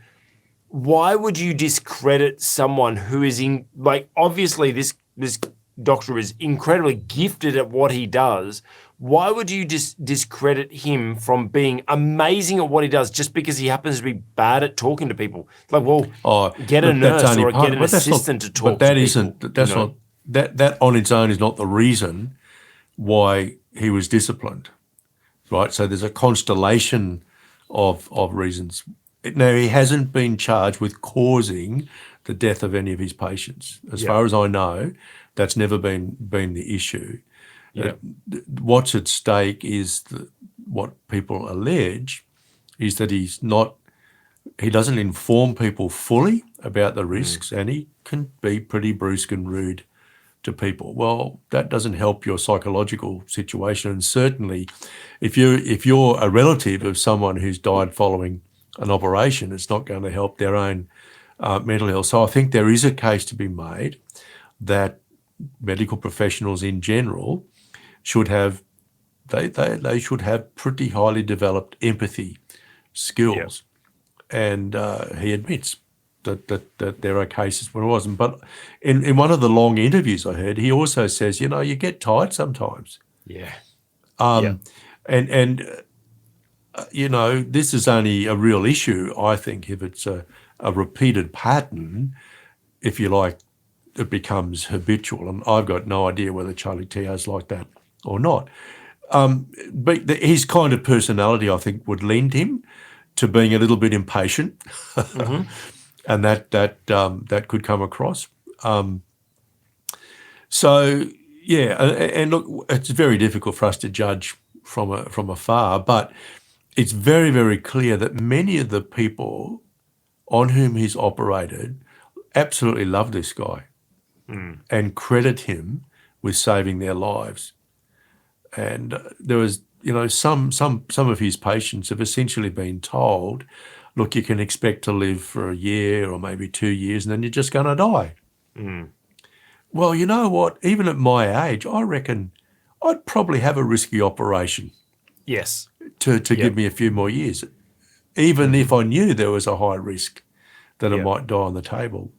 why would you discredit someone who is obviously this doctor is incredibly gifted at what he does. why would you discredit him from being amazing at what he does just because he happens to be bad at talking to people? Like, well, get a look, that's nurse only or part get of an it. But that's not. assistant to talk But that to isn't. people. That's not. That on its own is not the reason why he was disciplined, right? So there's a constellation of reasons. Now, he hasn't been charged with causing the death of any of his patients. As far as I know, that's never been the issue. Yeah. What's at stake is what people allege is that he doesn't inform people fully about the risks, and he can be pretty brusque and rude to people. Well, that doesn't help your psychological situation, and certainly if you're a relative of someone who's died following an operation, it's not going to help their own mental health. So I think there is a case to be made that medical professionals in general should have they should have pretty highly developed empathy skills, and he admits that there are cases where it wasn't. But in one of the long interviews I heard, he also says, you get tired sometimes. Yeah. And this is only a real issue, I think, if it's a repeated pattern, if you like, it becomes habitual. And I've got no idea whether Charlie Teo's like that or not. But his kind of personality, I think, would lend him to being a little bit impatient, and that could come across. And look, it's very difficult for us to judge from afar, but it's very, very clear that many of the people on whom he's operated absolutely love this guy and credit him with saving their lives. And there was, some of his patients have essentially been told, look, you can expect to live for a year or maybe 2 years and then you're just going to die. Well, you know what? Even at my age, I reckon I'd probably have a risky operation. Yes. To give me a few more years, even if I knew there was a high risk that I might die on the table.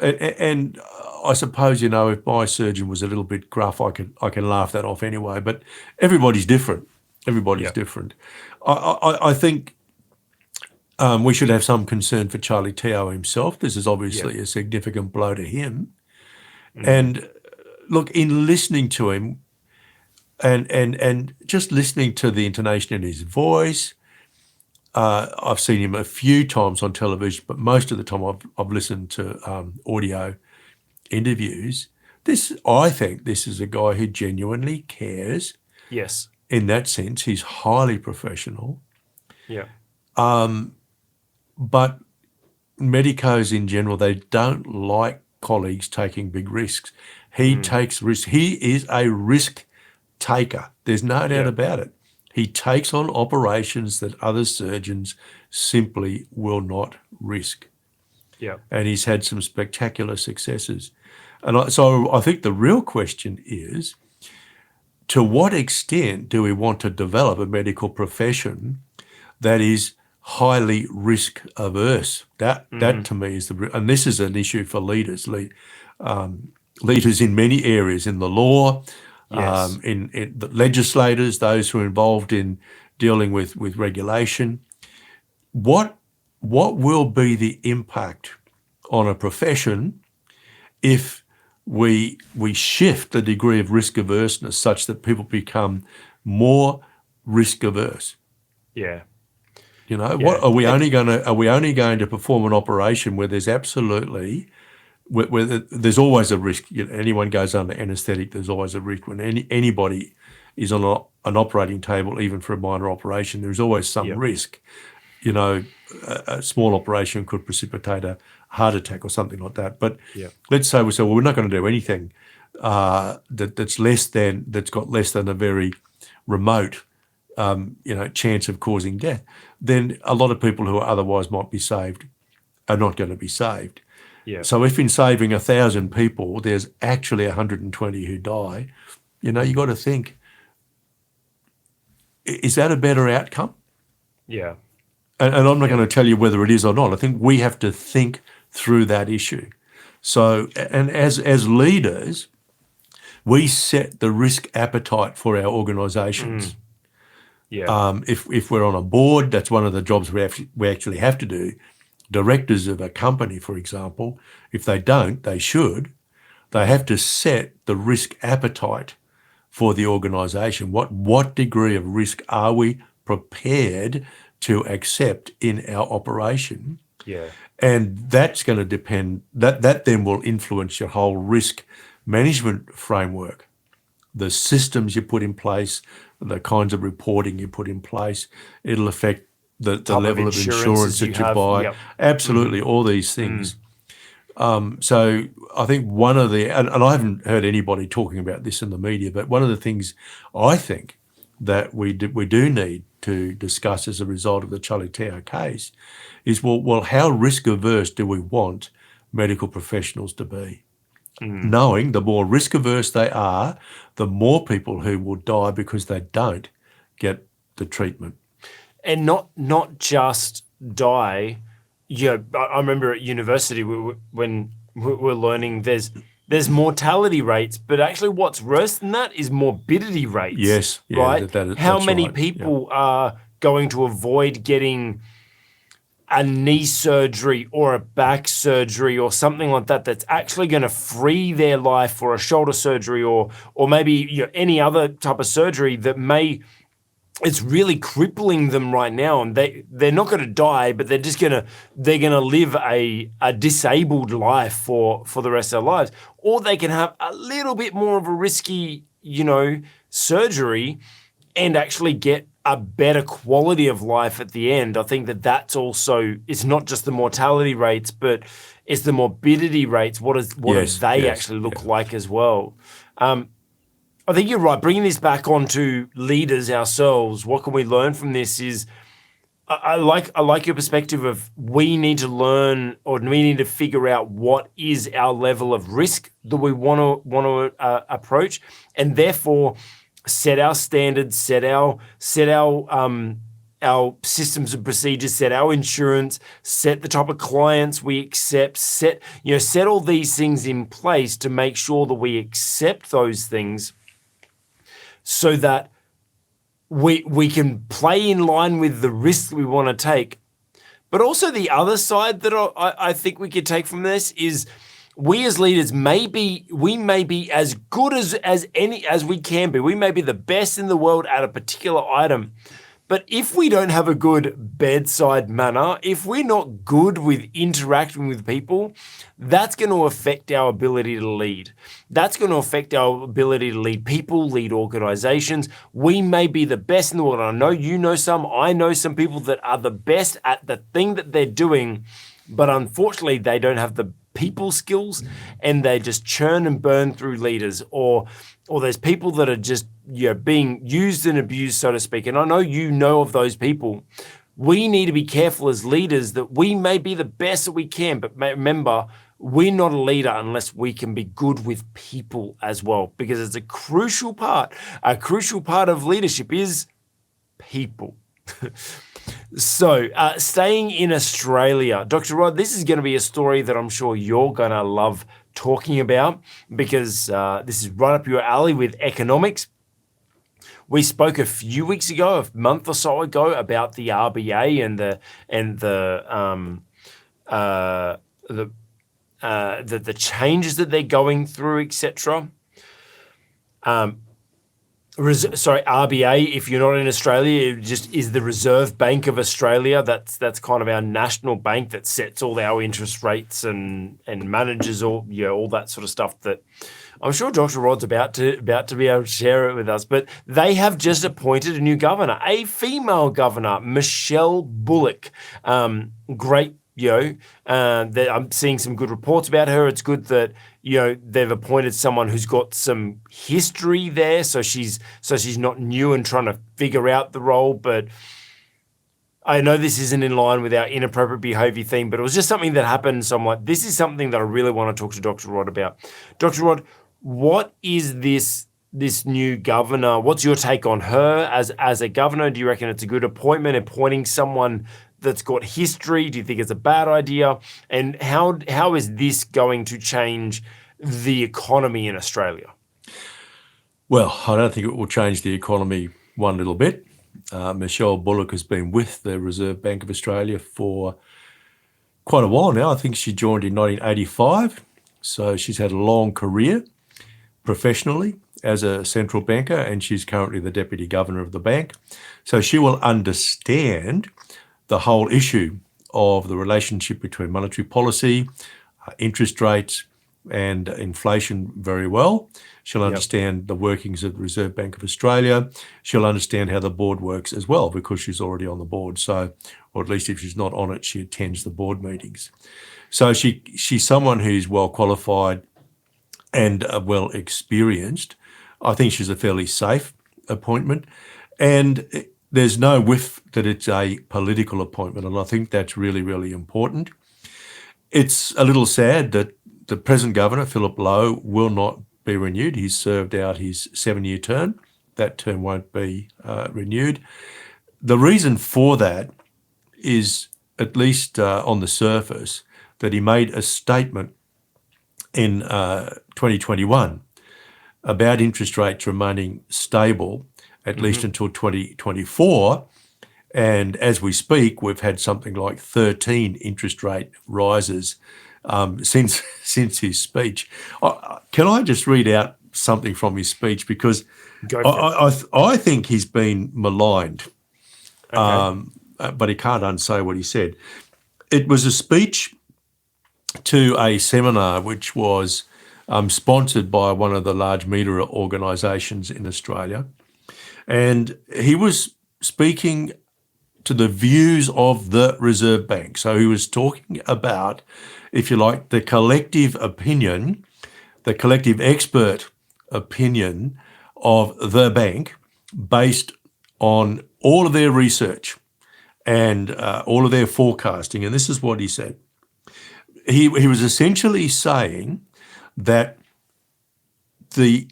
And I suppose, if my surgeon was a little bit gruff, I can laugh that off anyway. But everybody's different. Everybody's different. I think we should have some concern for Charlie Teo himself. This is obviously a significant blow to him. And look, in listening to him and just listening to the intonation in his voice, I've seen him a few times on television, but most of the time I've listened to audio interviews. I think this is a guy who genuinely cares. Yes. In that sense, he's highly professional. Yeah. But medicos in general, they don't like colleagues taking big risks. He takes risks. He is a risk taker. There's no doubt about it. He takes on operations that other surgeons simply will not risk. Yeah. And he's had some spectacular successes. And so I think the real question is, to what extent do we want to develop a medical profession that is highly risk averse? That to me is and this is an issue for leaders in many areas, in the law, in the legislators, those who are involved in dealing with regulation. What will be the impact on a profession if we shift the degree of risk averseness such that people become more risk averse? Yeah. What are we only going to perform an operation where there's absolutely where there's always a risk? Anyone goes under anaesthetic, there's always a risk. When anybody is on an operating table, even for a minor operation, there's always some risk. A small operation could precipitate a heart attack or something like that. But let's say we're not going to do anything that's got less than a very remote chance of causing death. Then a lot of people who otherwise might be saved are not going to be saved. Yeah. So if in saving 1,000 people, there's actually 120 who die, you got to think, is that a better outcome? Yeah. And I'm not going to tell you whether it is or not. I think we have to think through that issue. So, and as leaders, We set the risk appetite for our organisations. Yeah. If we're on a board, that's one of the jobs we actually have to do. Directors of a company, for example, if they don't, they should. They have to set the risk appetite for the organisation. What degree of risk are we prepared to accept in our operation? Yeah. And that's going to depend, that then will influence your whole risk management framework. The systems you put in place, the kinds of reporting you put in place, it'll affect the level of insurance that you buy. Yep. Absolutely, all these things. So I think one of the, and I haven't heard anybody talking about this in the media, but one of the things I think that we do need to discuss as a result of the Charlie Teo case is, well, how risk averse do we want medical professionals to be? Knowing the more risk averse they are, the more people who will die because they don't get the treatment. And not just die. Yeah, I remember at university when we were learning there's mortality rates, but actually what's worse than that is morbidity rates. Yes, yeah, right? How that's many right. people are going to avoid getting a knee surgery or a back surgery or something like that that's actually going to free their life, or a shoulder surgery, or maybe any other type of surgery that it's really crippling them right now, and they're not going to die, but they're gonna live a disabled life for the rest of their lives. Or they can have a little bit more of a risky, surgery and actually get a better quality of life at the end. I think that's also, it's not just the mortality rates, but it's the morbidity rates. What do they actually look like as well? I think you're right. Bringing this back onto leaders ourselves, what can we learn from this is, I like your perspective of, we need to learn, or we need to figure out what is our level of risk that we want to approach, and therefore set our standards, set our systems and procedures, set our insurance, set the type of clients we accept, set all these things in place to make sure that we accept those things, so that we can play in line with the risks we want to take. But also the other side that I think we could take from this is, we as leaders may be as good as we can be. We may be the best in the world at a particular item. But if we don't have a good bedside manner, if we're not good with interacting with people, that's going to affect our ability to lead. That's going to affect our ability to lead people, lead organizations. We may be the best in the world. I know you know some, I know some people that are the best at the thing that they're doing, but unfortunately they don't have the people skills, and they just churn and burn through leaders, or there's people that are just being used and abused, so to speak. And I know you know of those people. We need to be careful as leaders that we may be the best that we can, but remember, we're not a leader unless we can be good with people as well, because it's a crucial part. A crucial part of leadership is people. So, staying in Australia, Dr. Rod, this is going to be a story that I'm sure you're going to love talking about, because this is right up your alley with economics. We spoke a few weeks ago, a month or so ago, about the RBA and the changes that they're going through, etc. RBA, if you're not in Australia, it just is the Reserve Bank of Australia. That's kind of our national bank that sets all our interest rates and manages all that sort of stuff that I'm sure Dr. Rod's about to be able to share it with us. But they have just appointed a new governor, a female governor, Michelle Bullock. Great. I'm seeing some good reports about her. It's good that they've appointed someone who's got some history there, so she's not new and trying to figure out the role. But I know this isn't in line with our inappropriate behaviour theme, but it was just something that happened. So I'm like, this is something that I really want to talk to Dr. Rod about. Dr. Rod, what is this new governor? What's your take on her as a governor? Do you reckon it's a good appointment, appointing someone that's got history? Do you think it's a bad idea? And how is this going to change the economy in Australia? Well, I don't think it will change the economy one little bit. Michelle Bullock has been with the Reserve Bank of Australia for quite a while now. I think she joined in 1985. So she's had a long career professionally as a central banker, and she's currently the Deputy Governor of the bank. So she will understand the whole issue of the relationship between monetary policy, interest rates, and inflation very well. She'll understand the workings of the Reserve Bank of Australia. She'll understand how the board works as well, because she's already on the board. So, or at least if she's not on it, she attends the board meetings. So she's someone who's well qualified and well experienced. I think she's a fairly safe appointment. And there's no whiff that it's a political appointment. And I think that's really, really important. It's a little sad that the present governor, Philip Lowe, will not be renewed. He's served out his 7-year term. That term won't be renewed. The reason for that is, at least on the surface, that he made a statement in 2021 about interest rates remaining stable at least until 2024. And as we speak, we've had something like 13 interest rate rises since his speech. Can I just read out something from his speech? Because I think he's been maligned, but he can't unsay what he said. It was a speech to a seminar which was sponsored by one of the large media organisations in Australia. And he was speaking to the views of the Reserve Bank. So he was talking about, if you like, the collective opinion, the collective expert opinion of the bank based on all of their research and all of their forecasting. And this is what he said. He was essentially saying that the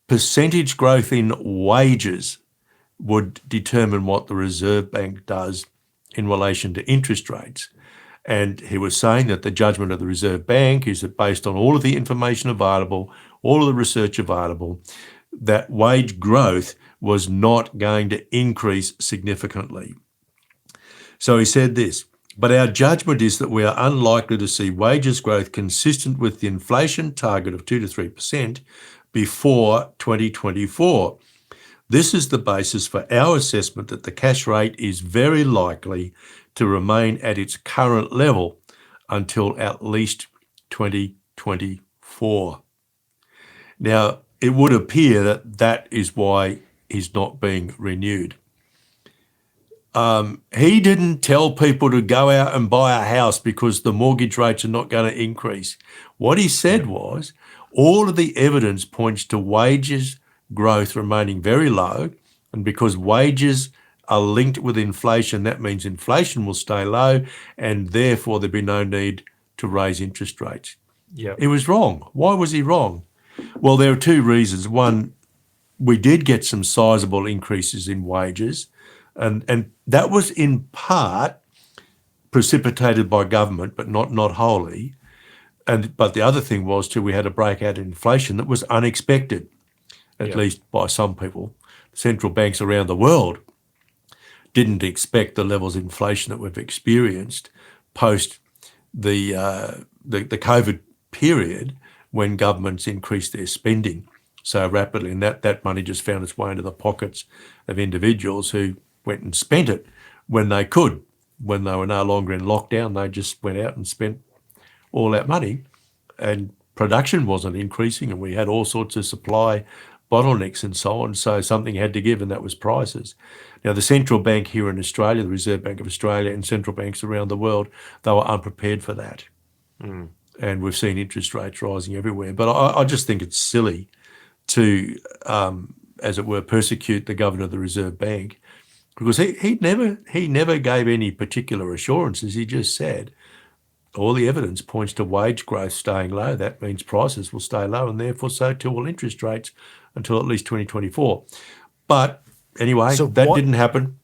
percentage growth in wages would determine what the Reserve Bank does in relation to interest rates. And he was saying that the judgment of the Reserve Bank is that, based on all of the information available, all of the research available, that wage growth was not going to increase significantly. So he said this: but our judgment is that we are unlikely to see wages growth consistent with the inflation target of 2 to 3% before 2024. This is the basis for our assessment that the cash rate is very likely to remain at its current level until at least 2024. Now, it would appear that that is why he's not being renewed. He didn't tell people to go out and buy a house because the mortgage rates are not going to increase. What he said was, all of the evidence points to wages growth remaining very low, and because wages are linked with inflation, that means inflation will stay low, and therefore there'd be no need to raise interest rates. Yeah, He was wrong. Why was he wrong? Well, there are two reasons. One, we did get some sizable increases in wages, and that was in part precipitated by government, but not wholly. But the other thing was too, we had a breakout in inflation that was unexpected, at least by some people. Central banks around the world didn't expect the levels of inflation that we've experienced post the COVID period, when governments increased their spending so rapidly, and that money just found its way into the pockets of individuals who went and spent it when they could. When they were no longer in lockdown, they just went out and spent all that money, and production wasn't increasing, and we had all sorts of supply bottlenecks and so on. So something had to give, and that was prices. Now, the central bank here in Australia, the Reserve Bank of Australia, and central banks around the world, they were unprepared for that. And we've seen interest rates rising everywhere. But I just think it's silly to, as it were, persecute the governor of the Reserve Bank, because he never gave any particular assurances. He just said, all the evidence points to wage growth staying low. That means prices will stay low, and therefore so too will interest rates until at least 2024. But anyway, so that didn't happen.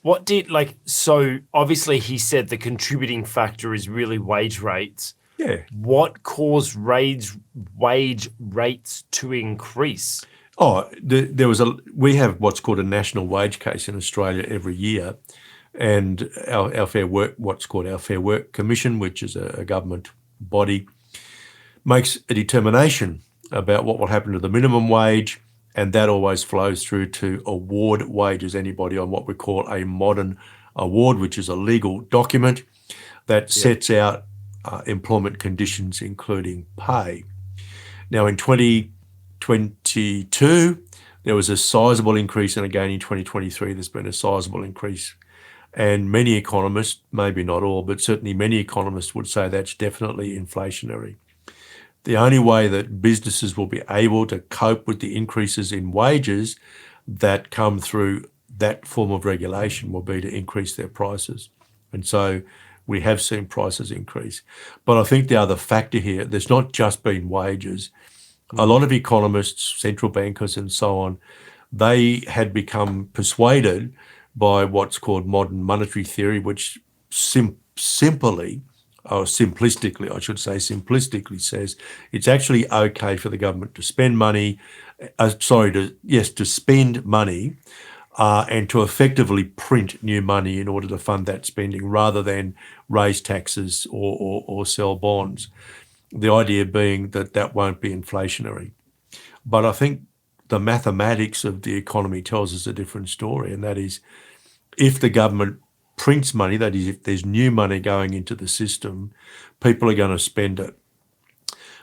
What did, so obviously he said the contributing factor is really wage rates. Yeah. What caused wage rates to increase? We have what's called a national wage case in Australia every year, and our Fair Work, what's called our Fair Work Commission, which is a government body, makes a determination about what will happen to the minimum wage, and that always flows through to award wages. Anybody on what we call a modern award, which is a legal document that sets out employment conditions, including pay. Now, in 2022, there was a sizable increase, and again in 2023, there's been a sizable increase. And many economists, maybe not all, but certainly many economists would say that's definitely inflationary. The only way that businesses will be able to cope with the increases in wages that come through that form of regulation will be to increase their prices. And so we have seen prices increase. But I think the other factor here, there's not just been wages. A lot of economists, central bankers and so on, they had become persuaded by what's called modern monetary theory, which simplistically says it's actually okay for the government to spend money, to spend money and to effectively print new money in order to fund that spending rather than raise taxes or sell bonds. The idea being that that won't be inflationary. But I think the mathematics of the economy tells us a different story, and that is if the government prints money, that is, if there's new money going into the system, people are going to spend it.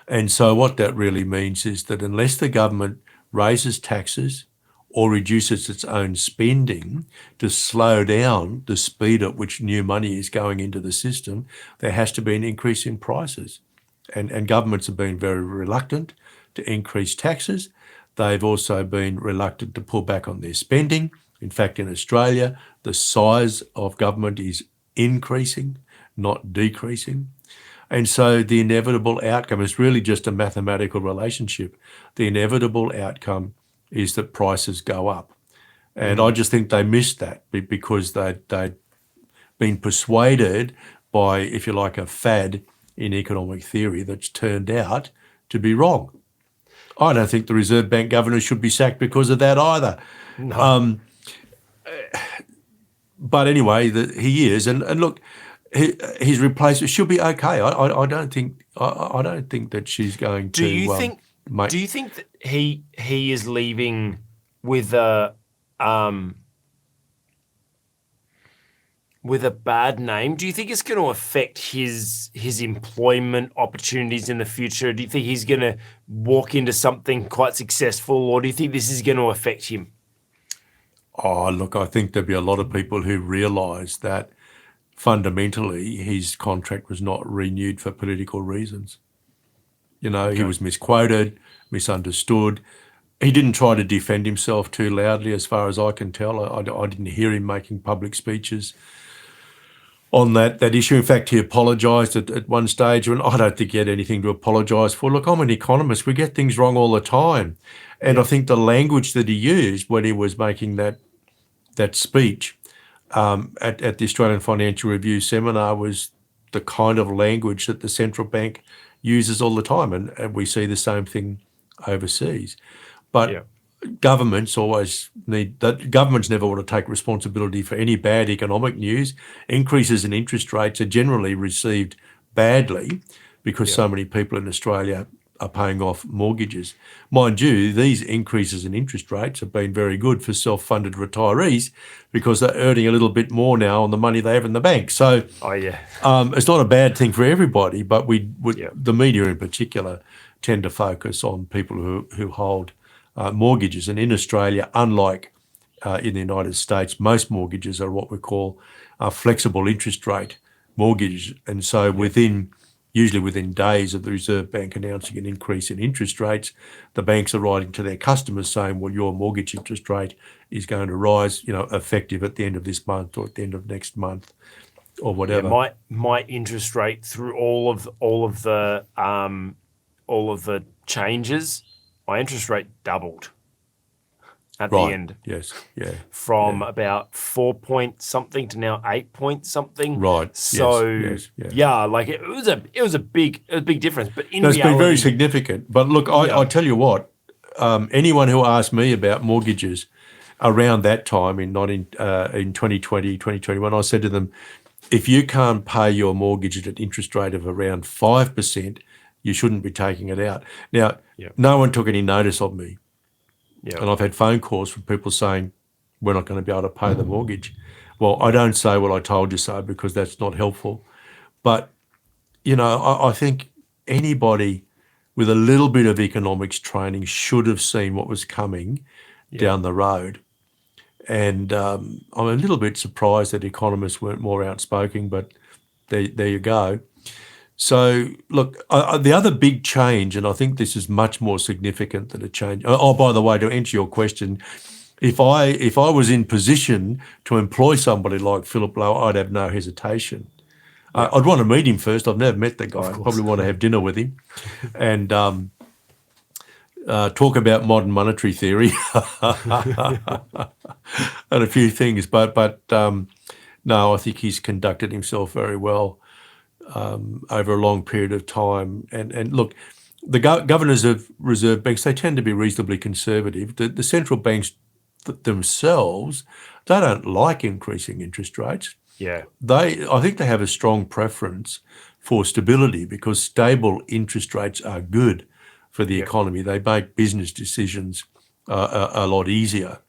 And so what that really means is that unless the government raises taxes or reduces its own spending to slow down the speed at which new money is going into the system, there has to be an increase in prices. And governments have been very reluctant to increase taxes. They've also been reluctant to pull back on their spending. In fact, in Australia, the size of government is increasing, not decreasing. And so the inevitable outcome is really just a mathematical relationship. The inevitable outcome is that prices go up. And I just think they missed that because they'd been persuaded by, if you like, a fad in economic theory that's turned out to be wrong. I don't think the Reserve Bank governor should be sacked because of that either. No. But anyway, he is, and look, his replacement should be okay. I don't think that she's going to. Do you think that he is leaving with a bad name? Do you think it's going to affect his employment opportunities in the future? Do you think he's going to walk into something quite successful, or do you think this is going to affect him? Oh, look, I think there'll be a lot of people who realise that fundamentally his contract was not renewed for political reasons. You know, He was misquoted, misunderstood. He didn't try to defend himself too loudly, as far as I can tell. I didn't hear him making public speeches on that issue. In fact, he apologised at one stage, and I don't think he had anything to apologise for. Look, I'm an economist. We get things wrong all the time. And I think the language that he used when he was making that speech at the Australian Financial Review seminar was the kind of language that the central bank uses all the time. And we see the same thing overseas. But governments governments never want to take responsibility for any bad economic news. Increases in interest rates are generally received badly because so many people in Australia are paying off mortgages. Mind you, these increases in interest rates have been very good for self-funded retirees because they're earning a little bit more now on the money they have in the bank. So it's not a bad thing for everybody, but the media in particular tend to focus on people who hold mortgages. And in Australia, unlike in the United States, most mortgages are what we call flexible interest rate mortgages. And so usually within days of the Reserve Bank announcing an increase in interest rates, the banks are writing to their customers saying, well, your mortgage interest rate is going to rise, effective at the end of this month or at the end of next month or whatever. Yeah, my interest rate through all of the changes, my interest rate doubled at the end. Yes, yeah. From about 4 point something to now 8 point something. Right. So yes. like it was a big difference. But in it's reality, been very significant. But look, I tell you what, anyone who asked me about mortgages around that time in 2020, 2021, I said to them, if you can't pay your mortgage at an interest rate of around 5%, you shouldn't be taking it out. Now, no one took any notice of me. And I've had phone calls from people saying, we're not going to be able to pay the mortgage. Well, I don't say, well, I told you so, because that's not helpful. But, I think anybody with a little bit of economics training should have seen what was coming down the road. And I'm a little bit surprised that economists weren't more outspoken, but there you go. So, look, the other big change, and I think this is much more significant than a change. Oh, by the way, to answer your question, if I was in position to employ somebody like Philip Lowe, I'd have no hesitation. I'd want to meet him first. I've never met the guy. I'd probably want to have dinner with him and talk about modern monetary theory and a few things. But no, I think he's conducted himself very well over a long period of time. And look, the governors of reserve banks, they tend to be reasonably conservative. The central banks themselves, they don't like increasing interest rates. Yeah. I think they have a strong preference for stability, because stable interest rates are good for the economy. They make business decisions a lot easier.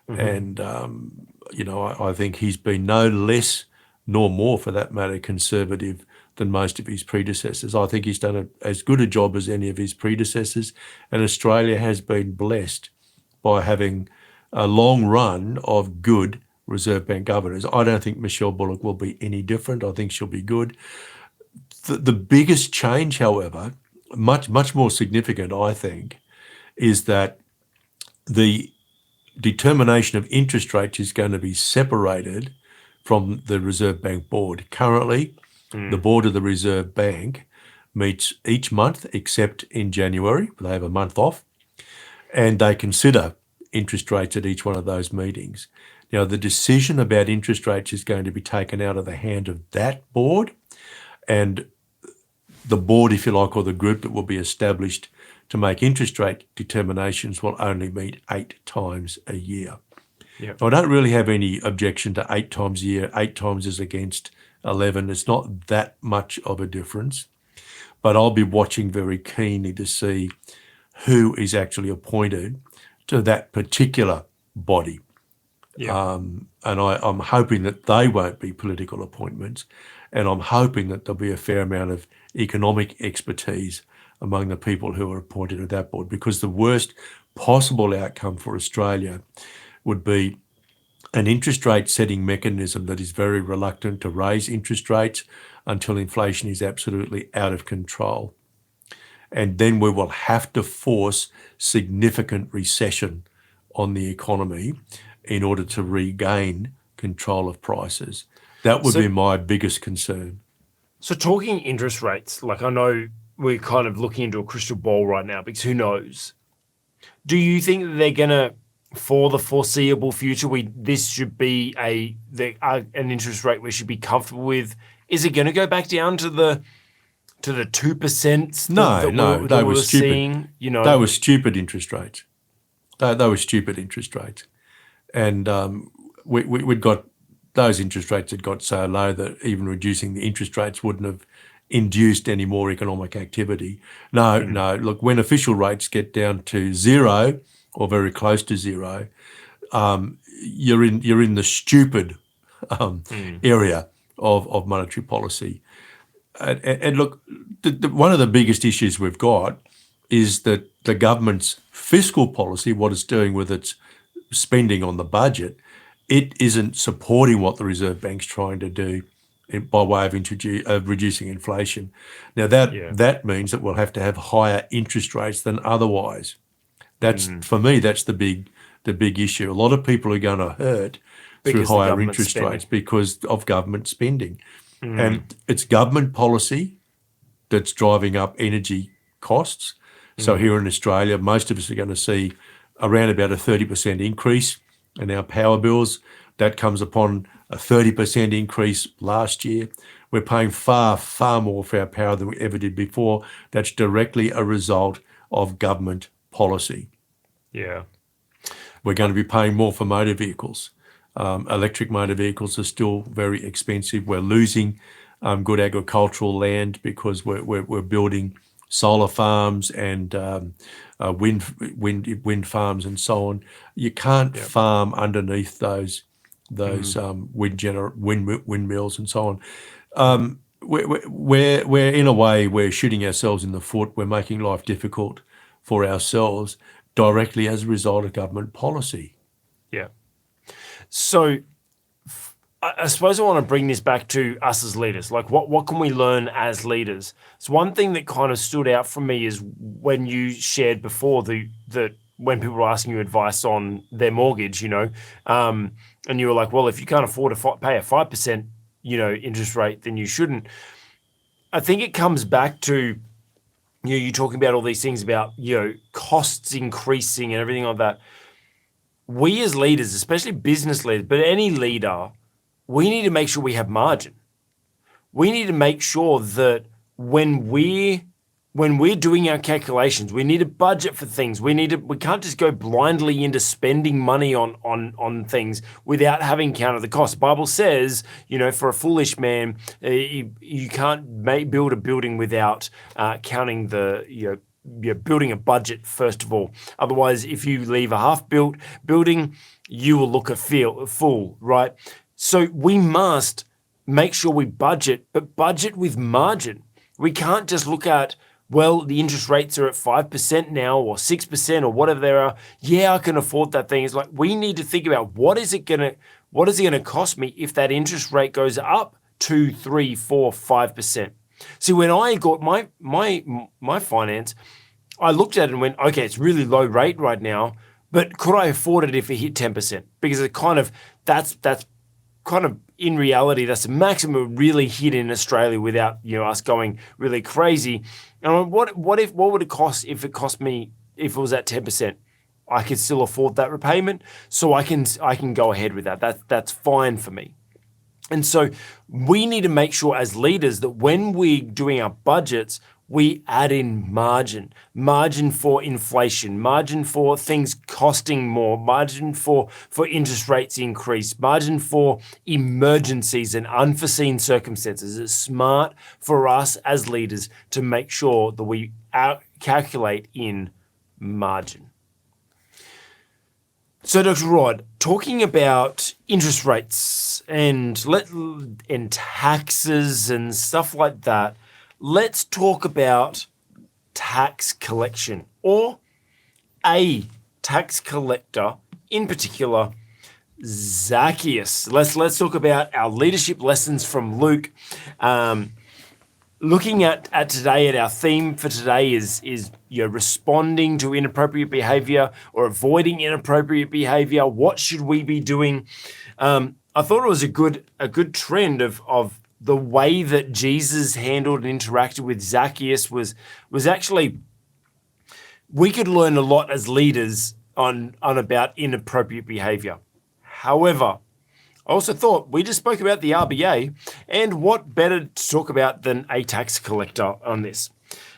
And, I think he's been no less nor more, for that matter, conservative than most of his predecessors. I think he's done as good a job as any of his predecessors, and Australia has been blessed by having a long run of good Reserve Bank governors. I don't think Michelle Bullock will be any different. I think she'll be good. The biggest change, however, much more significant, I think, is that the determination of interest rates is going to be separated from the Reserve Bank board. Currently, the board of the Reserve Bank meets each month except in January. They have a month off, and they consider interest rates at each one of those meetings. Now, the decision about interest rates is going to be taken out of the hand of that board, and the board, if you like, or the group that will be established to make interest rate determinations will only meet 8 times a year. Yep. I don't really have any objection to 8 times a year. 8 times is against 11. It's not that much of a difference, but I'll be watching very keenly to see who is actually appointed to that particular body. And I'm hoping that they won't be political appointments, and I'm hoping that there'll be a fair amount of economic expertise among the people who are appointed to that board, because the worst possible outcome for Australia would be an interest rate setting mechanism that is very reluctant to raise interest rates until inflation is absolutely out of control. And then we will have to force significant recession on the economy in order to regain control of prices. That would be my biggest concern. So talking interest rates, like, I know we're kind of looking into a crystal ball right now, because who knows? Do you think that they're going to, for the foreseeable future, this should be an interest rate we should be comfortable with? Is it going to go back down to the 2%? No, they were stupid. Seeing, they were stupid interest rates. They were stupid interest rates. And we'd got those interest rates had got so low that even reducing the interest rates wouldn't have induced any more economic activity. No, look, when official rates get down to zero or very close to zero, you're in the stupid area of monetary policy. And look, one of the biggest issues we've got is that the government's fiscal policy, what it's doing with its spending on the budget, it isn't supporting what the Reserve Bank's trying to do by way of reducing inflation. Now, that means that we'll have to have higher interest rates than otherwise. That's for me, that's the big issue. A lot of people are going to hurt through higher interest rates because of government spending. And it's government policy that's driving up energy costs. So here in Australia, most of us are going to see around about a 30% increase in our power bills. That comes upon a 30% increase last year. We're paying far, far more for our power than we ever did before. That's directly a result of government policy. Yeah. We're going to be paying more for motor vehicles. Electric motor vehicles are still very expensive. We're losing good agricultural land because we're building solar farms and wind farms and so on. You can't farm underneath those windmills and so on. We're in a way we're shooting ourselves in the foot. We're making life difficult for ourselves directly as a result of government policy. Yeah. So I suppose I want to bring this back to us as leaders. Like, what can we learn as leaders? So one thing that kind of stood out for me is when you shared before that when people were asking you advice on their mortgage, and you were like, well, if you can't afford to pay a 5%, interest rate, then you shouldn't. I think it comes back to, you talking about all these things about, costs increasing and everything like that. We as leaders, especially business leaders, but any leader, we need to make sure we have margin. We need to make sure that when we're doing our calculations, we need to budget for things. We can't just go blindly into spending money on things without having counted the cost. The Bible says, for a foolish man, you can't build a building without counting you're building a budget first of all. Otherwise, if you leave a half-built building, you will look a fool, right? So we must make sure we budget, but budget with margin. We can't just look at, well, the interest rates are at 5% now or 6% or whatever they are. Yeah, I can afford that thing. It's like we need to think about what is it gonna cost me if that interest rate goes up 2, 3, 4, 5%. See, when I got my finance, I looked at it and went, okay, it's really low rate right now, but could I afford it if it hit 10%? Because it that's kind of in reality, that's the maximum it really hit in Australia without us going really crazy. And what would it cost if it was at 10%? I could still afford that repayment, so I can go ahead with that. That's fine for me. And so we need to make sure as leaders that when we're doing our budgets, we add in margin for inflation, margin for things costing more, margin for interest rates increase, margin for emergencies and unforeseen circumstances. It's smart for us as leaders to make sure that we calculate in margin. So, Dr. Rod, talking about interest rates and taxes and stuff like that, let's talk about tax collection, or a tax collector, in particular, Zacchaeus. Let's talk about our leadership lessons from Luke. Looking at today, our theme for today is responding to inappropriate behaviour or avoiding inappropriate behaviour. What should we be doing? I thought it was a good trend of the way that Jesus handled and interacted with Zacchaeus was actually, we could learn a lot as leaders on about inappropriate behaviour. However, I also thought we just spoke about the RBA, and what better to talk about than a tax collector on this?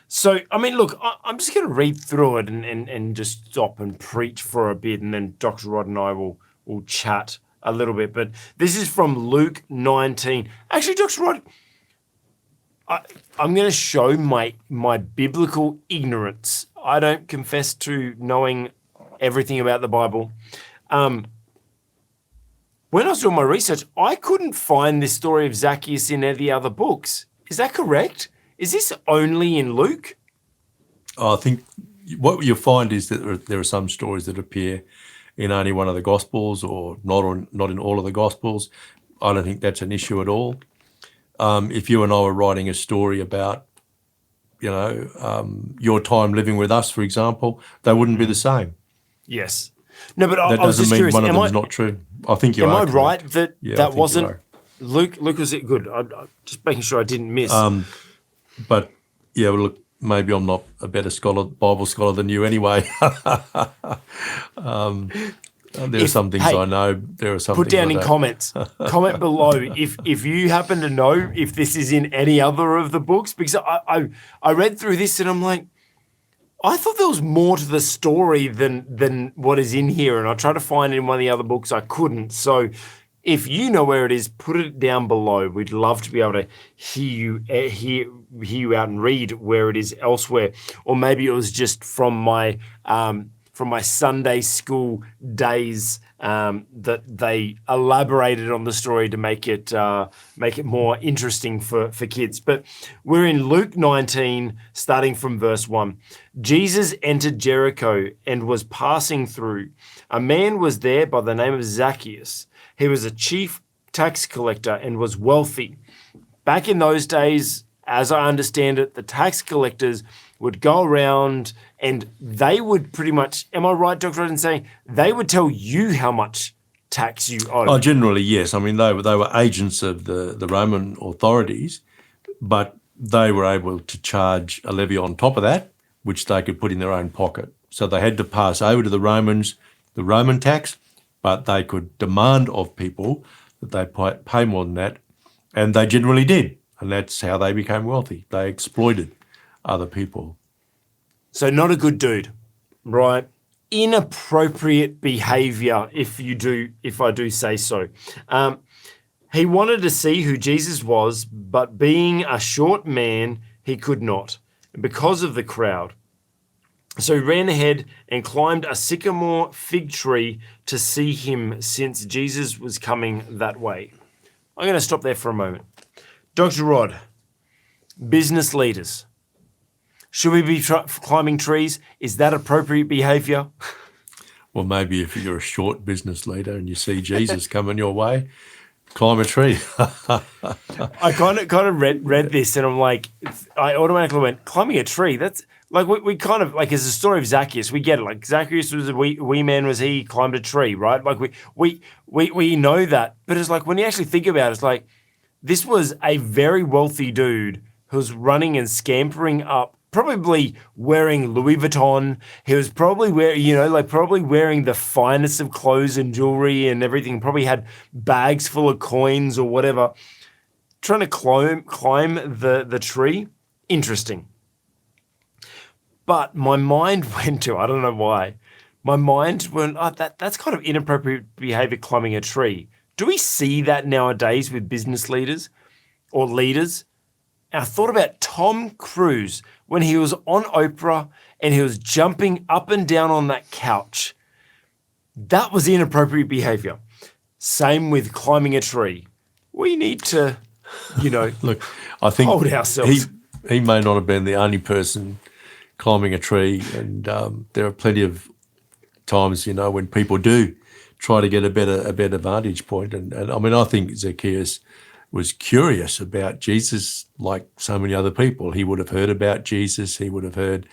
So, I mean, look, I'm just going to read through it and just stop and preach for a bit, and then Dr. Rod and I will chat a little bit. But this is from Luke 19. Actually, Dr. Rod, I'm going to show my biblical ignorance. I don't confess to knowing everything about the Bible. When I was doing my research, I couldn't find this story of Zacchaeus in any other books. Is that correct? Is this only in Luke? I think what you'll find is that there are some stories that appear in only one of the Gospels or not in all of the Gospels. I don't think that's an issue at all. If you and I were writing a story about, your time living with us, for example, they wouldn't be the same. Yes. No, but that I was just doesn't mean curious. one of them is not true. I think you are. Am I correct. right that that wasn't Luke? Luke was it good? I'm just making sure I didn't miss. But yeah, well, look, maybe I'm not a better Bible scholar than you anyway. There are some things I know. There are some put things down I in don't. comments. Comment below if you happen to know if this is in any other of the books, because I read through this and I'm like, I thought there was more to the story than what is in here, and I tried to find it in one of the other books. I couldn't. So if you know where it is, put it down below. We'd love to be able to hear you out and read where it is elsewhere, or maybe it was just from my Sunday school days that they elaborated on the story to make it more interesting for kids. But we're in Luke 19, starting from verse 1. Jesus entered Jericho and was passing through. A man was there by the name of Zacchaeus. He was a chief tax collector and was wealthy. Back in those days, as I understand it, the tax collectors would go around and they would pretty much, am I right, Dr. Rod, in saying they would tell you how much tax you owe? Oh, generally, yes. I mean, they were agents of the Roman authorities, but they were able to charge a levy on top of that, which they could put in their own pocket. So they had to pass over to the Romans the Roman tax, but they could demand of people that they pay more than that, and they generally did. And that's how they became wealthy. They exploited other people. So not a good dude, right? Inappropriate behaviour, if I do say so. He wanted to see who Jesus was, but being a short man, he could not, because of the crowd. So he ran ahead and climbed a sycamore fig tree to see him, since Jesus was coming that way. I'm going to stop there for a moment. Dr. Rod, business leaders, should we be climbing trees? Is that appropriate behaviour? Well, maybe if you're a short business leader and you see Jesus coming your way, climb a tree. I kind of read this and I'm like, I automatically went, climbing a tree? That's like, we kind of, like, it's the story of Zacchaeus. We get it. Like, Zacchaeus was a wee man, was he climbed a tree, right? Like, we know that. But it's like, when you actually think about it, it's like, this was a very wealthy dude who was running and scampering up, probably wearing Louis Vuitton. He was probably wearing the finest of clothes and jewelry and everything. Probably had bags full of coins or whatever. Trying to climb the tree. Interesting. But my mind went to, I don't know why, my mind went, that's kind of inappropriate behavior, climbing a tree. Do we see that nowadays with business leaders or leaders? And I thought about Tom Cruise when he was on Oprah and he was jumping up and down on that couch. That was inappropriate behavior. Same with climbing a tree. We need to, Look, I think hold ourselves. He may not have been the only person climbing a tree, and there are plenty of times, when people do try to get a better vantage point. And I mean, I think Zacchaeus was curious about Jesus like so many other people. He would have heard about Jesus. He would have heard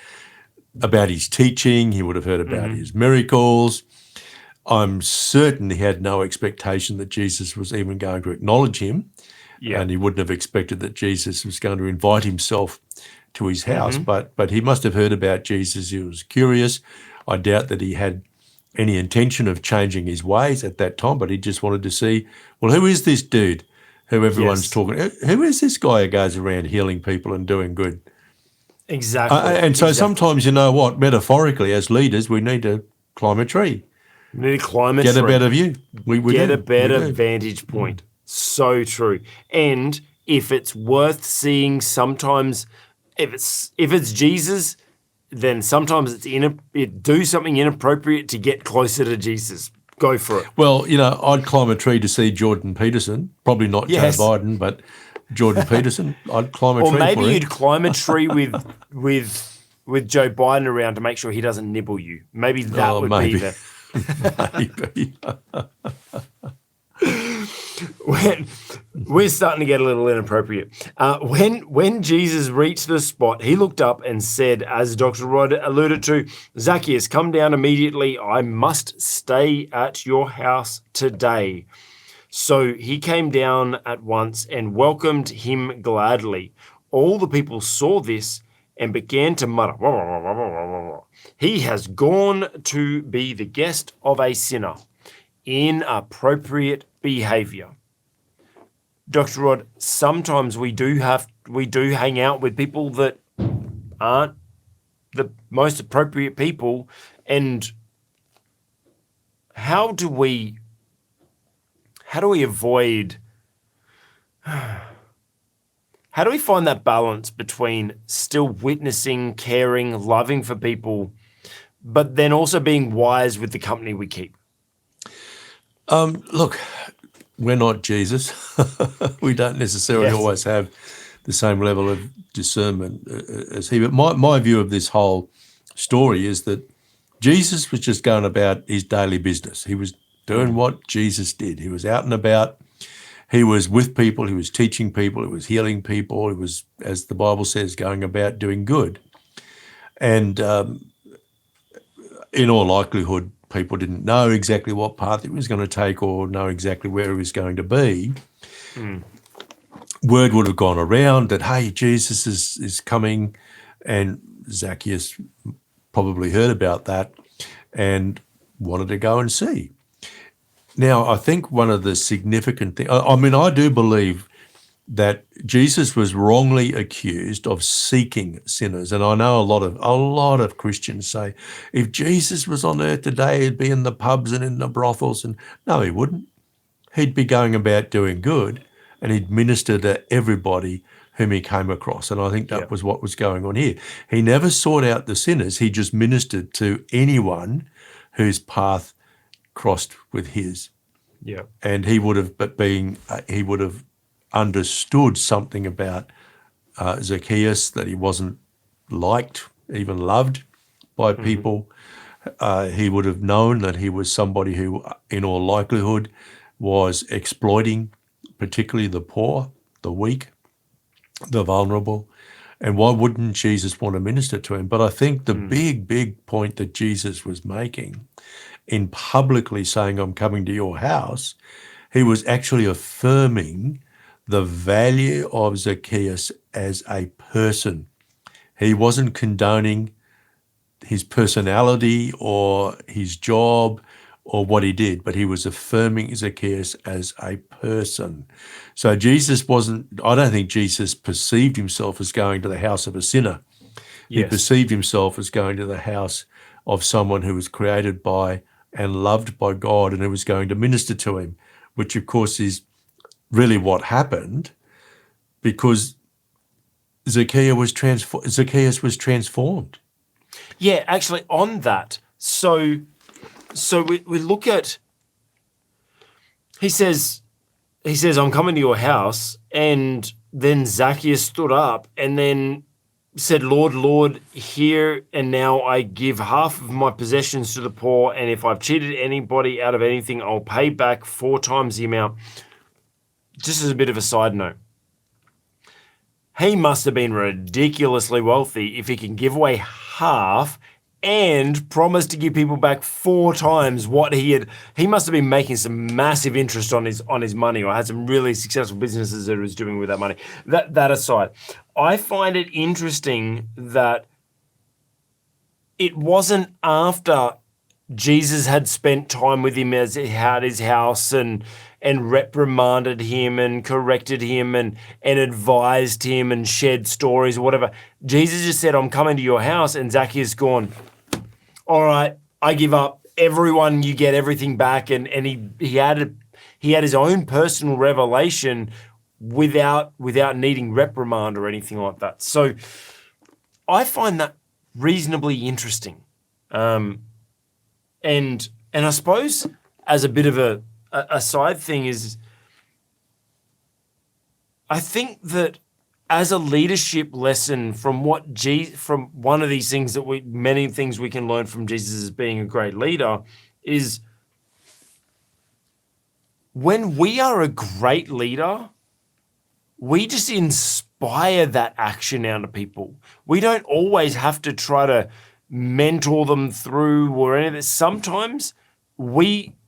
about his teaching. He would have heard about his miracles. I'm certain he had no expectation that Jesus was even going to acknowledge him. Yeah. And he wouldn't have expected that Jesus was going to invite himself to his house. But he must have heard about Jesus. He was curious. I doubt that he had any intention of changing his ways at that time, but he just wanted to see, well, who is this dude who everyone's talking? Who is this guy who goes around healing people and doing good? Exactly. And so sometimes, you know what, metaphorically as leaders, we need to climb a tree. We need to climb a tree. Get a better view. We get a better vantage point. So true. And if it's worth seeing, sometimes if it's Jesus, then sometimes do something inappropriate to get closer to Jesus. Go for it. Well, I'd climb a tree to see Jordan Peterson. Probably not Joe Biden, but Jordan Peterson. I'd climb a tree. Or maybe you'd climb a tree with Joe Biden around to make sure he doesn't nibble you. Maybe that would be the. Maybe. We're starting to get a little inappropriate. When Jesus reached the spot, he looked up and said, as Dr. Rod alluded to, Zacchaeus, come down immediately. I must stay at your house today. So he came down at once and welcomed him gladly. All the people saw this and began to mutter, he has gone to be the guest of a sinner. Inappropriate behavior. Dr. Rod, sometimes we do hang out with people that aren't the most appropriate people. And how do we avoid, how do we find that balance between still witnessing, caring, loving for people, but then also being wise with the company we keep? Look, we're not Jesus. We don't necessarily always have the same level of discernment as he. But my view of this whole story is that Jesus was just going about his daily business. He was doing what Jesus did. He was out and about. He was with people. He was teaching people. He was healing people. He was, as the Bible says, going about doing good. And in all likelihood, people didn't know exactly what path he was going to take or know exactly where he was going to be. Word would have gone around that, hey, Jesus is coming, and Zacchaeus probably heard about that and wanted to go and see. Now, I think one of the significant things, I do believe that Jesus was wrongly accused of seeking sinners. And I know a lot of Christians say, if Jesus was on earth today, he'd be in the pubs and in the brothels. And no, he wouldn't. He'd be going about doing good, and he'd minister to everybody whom he came across. And I think that was what was going on here. He never sought out the sinners. He just ministered to anyone whose path crossed with his. Yeah. And he would have understood something about Zacchaeus, that he wasn't liked, even loved by people. He would have known that he was somebody who, in all likelihood, was exploiting particularly the poor, the weak, the vulnerable. And why wouldn't Jesus want to minister to him? But I think the big point that Jesus was making in publicly saying, I'm coming to your house, he was actually affirming the value of Zacchaeus as a person. He wasn't condoning his personality or his job or what he did, but he was affirming Zacchaeus as a person. So I don't think Jesus perceived himself as going to the house of a sinner. He perceived himself as going to the house of someone who was created by and loved by God and who was going to minister to him, which of course is really what happened, because Zacchaeus was transformed. Yeah, actually on that, so we look at, he says, I'm coming to your house, and then Zacchaeus stood up and then said, Lord, Lord, here and now I give half of my possessions to the poor, and if I've cheated anybody out of anything, I'll pay back 4 times the amount. Just as a bit of a side note, he must have been ridiculously wealthy if he can give away half and promise to give people back 4 times what he had. He must have been making some massive interest on his money, or had some really successful businesses that he was doing with that money. That aside, I find it interesting that it wasn't after Jesus had spent time with him as he had his house and reprimanded him and corrected him and advised him and shared stories or whatever. Jesus just said, I'm coming to your house, and Zacchaeus gone, all right, I give up. Everyone, you get everything back. And he had his own personal revelation without needing reprimand or anything like that. So I find that reasonably interesting. And I suppose as a bit of a side thing is, I think that as a leadership lesson from from one of these things that many things we can learn from Jesus as being a great leader is, when we are a great leader, we just inspire that action out of people. We don't always have to try to mentor them through or anything. Sometimes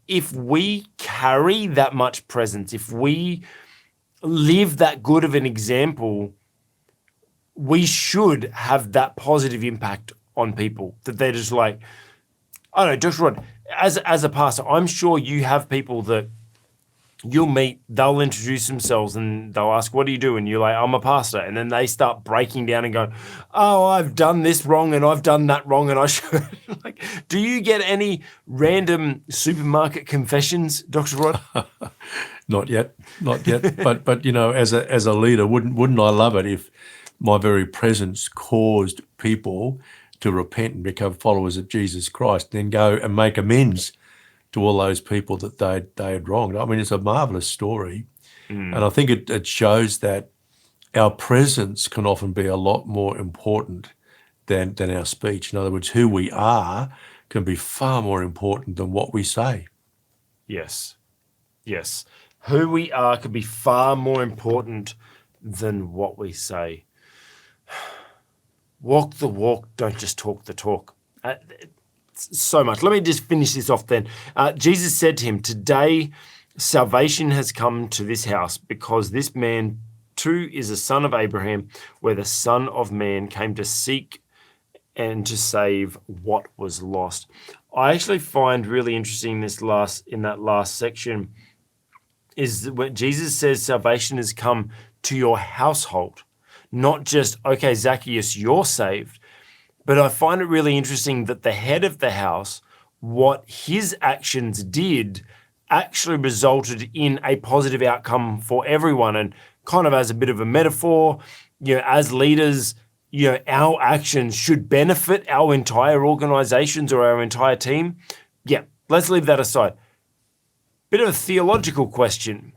if we carry that much presence, if we live that good of an example, we should have that positive impact on people, that they're just like, I don't know, Dr. Rod, as a pastor, I'm sure you have people that they'll introduce themselves and they'll ask, what do you do? And you're like, I'm a pastor. And then they start breaking down and go, oh, I've done this wrong and I've done that wrong. And I should like, do you get any random supermarket confessions, Dr. Rod? Not yet. But as a leader, wouldn't I love it if my very presence caused people to repent and become followers of Jesus Christ, then go and make amends to all those people that they had wronged. I mean, it's a marvellous story. And I think it shows that our presence can often be a lot more important than our speech. In other words, who we are can be far more important than what we say. Yes. Who we are could be far more important than what we say. Walk the walk, don't just talk the talk. So much. Let me just finish this off then. Jesus said to him, today salvation has come to this house because this man too is a son of Abraham, where the Son of Man came to seek and to save what was lost. I actually find really interesting in that last section is that when Jesus says salvation has come to your household, not just, okay, Zacchaeus, you're saved. But I find it really interesting that the head of the house, what his actions did actually resulted in a positive outcome for everyone. And kind of as a bit of a metaphor, as leaders, our actions should benefit our entire organizations or our entire team. Yeah, let's leave that aside. Bit of a theological question.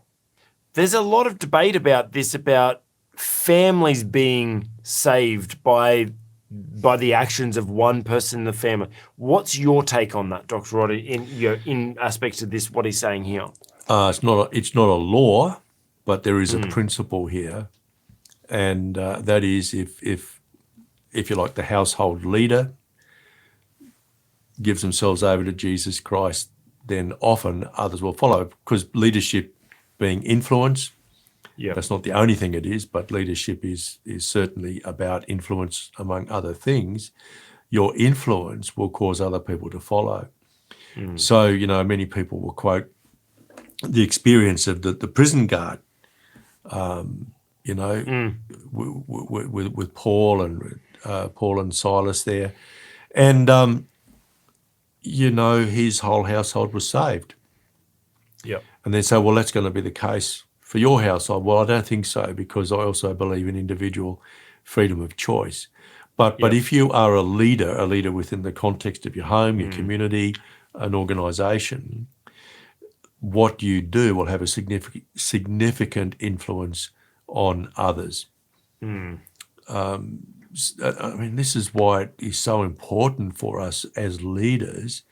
There's a lot of debate about this, about families being saved by the actions of one person in the family. What's your take on that, Dr. Rod, in aspects of this, what he's saying here? It's not a law, but there is a principle here, and that is if you like, the household leader gives themselves over to Jesus Christ, then often others will follow, because leadership being influence, that's not the only thing it is, but leadership is certainly about influence, among other things. Your influence will cause other people to follow. So, many people will quote the experience of the prison guard, with Paul and Silas there. And, his whole household was saved. Yep. And then say, well, that's going to be the case for your household. Well, I don't think so, because I also believe in individual freedom of choice. But if you are a leader within the context of your home, your community, an organisation, what you do will have a significant influence on others. I mean, this is why it is so important for us as leaders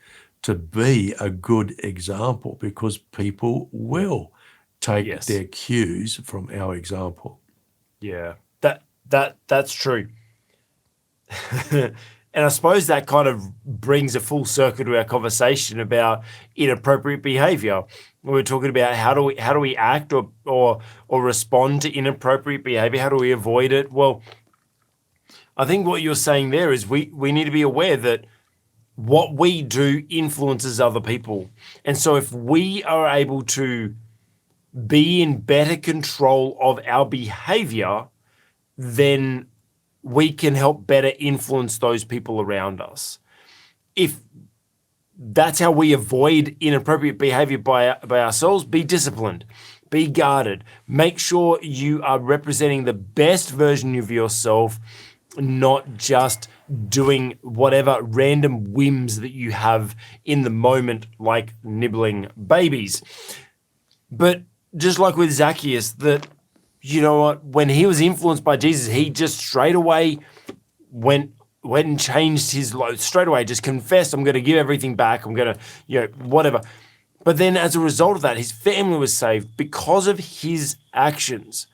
to be a good example, because people will take their cues from our example. Yeah, that's true. And I suppose that kind of brings a full circle to our conversation about inappropriate behaviour. We're talking about how do we act or respond to inappropriate behaviour? How do we avoid it? Well, I think what you're saying there is we need to be aware that what we do influences other people. And so if we are able to be in better control of our behavior, then we can help better influence those people around us. If that's how we avoid inappropriate behavior by ourselves, be disciplined, be guarded, make sure you are representing the best version of yourself, not just doing whatever random whims that you have in the moment, like nibbling babies. But just like with Zacchaeus, that, you know what, when he was influenced by Jesus, he just straight away went and changed his life, straight away just confessed, I'm going to give everything back, I'm going to, whatever. But then as a result of that, his family was saved because of his actions.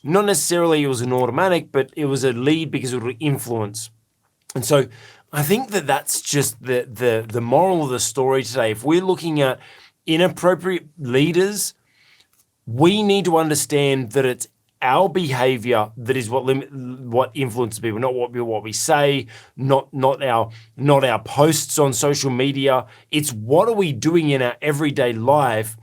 Not necessarily it was an automatic, but it was a lead because it would influence. And so I think that's just the moral of the story today. If we're looking at inappropriate leaders, we need to understand that it's our behavior that is what influences people, not what we say, not our posts on social media. It's what are we doing in our everyday life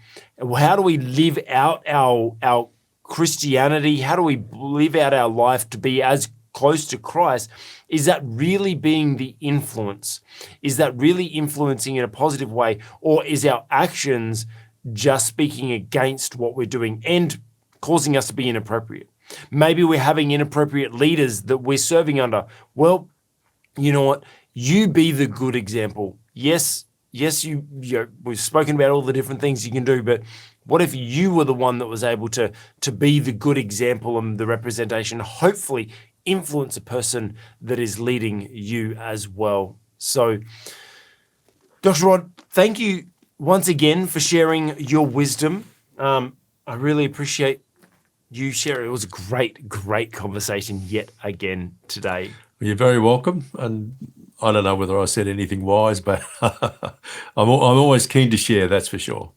How do we live out our Christianity? How do we live out our life to be as close to Christ? Is that really being the influence? Is that really influencing in a positive way? Or is our actions just speaking against what we're doing and causing us to be inappropriate? Maybe we're having inappropriate leaders that we're serving under. Well, you know what? You be the good example. Yes, we've spoken about all the different things you can do, but what if you were the one that was able to be the good example and the representation, hopefully influence a person that is leading you as well? So, Dr. Rod, thank you once again for sharing your wisdom. I really appreciate you sharing. It was a great conversation yet again today. You're very welcome. And I don't know whether I said anything wise, but I'm always keen to share, that's for sure.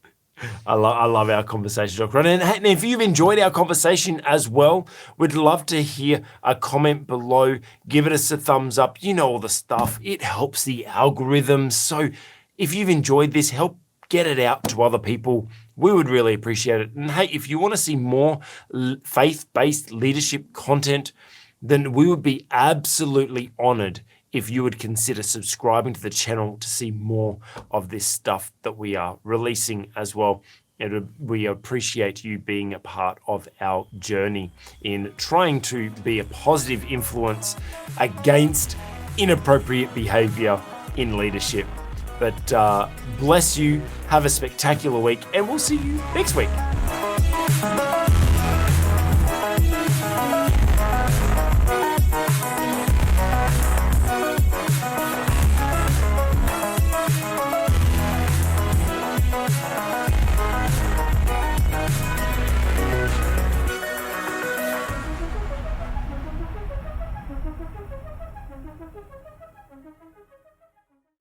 I love our conversation, Dr. Rod. And if you've enjoyed our conversation as well, we'd love to hear a comment below. Give us a thumbs up. You know all the stuff. It helps the algorithm. So if you've enjoyed this, help get it out to other people. We would really appreciate it. And hey, if you want to see more faith-based leadership content, then we would be absolutely honored if you would consider subscribing to the channel to see more of this stuff that we are releasing as well. And we appreciate you being a part of our journey in trying to be a positive influence against inappropriate behavior in leadership. But bless you, have a spectacular week, and we'll see you next week.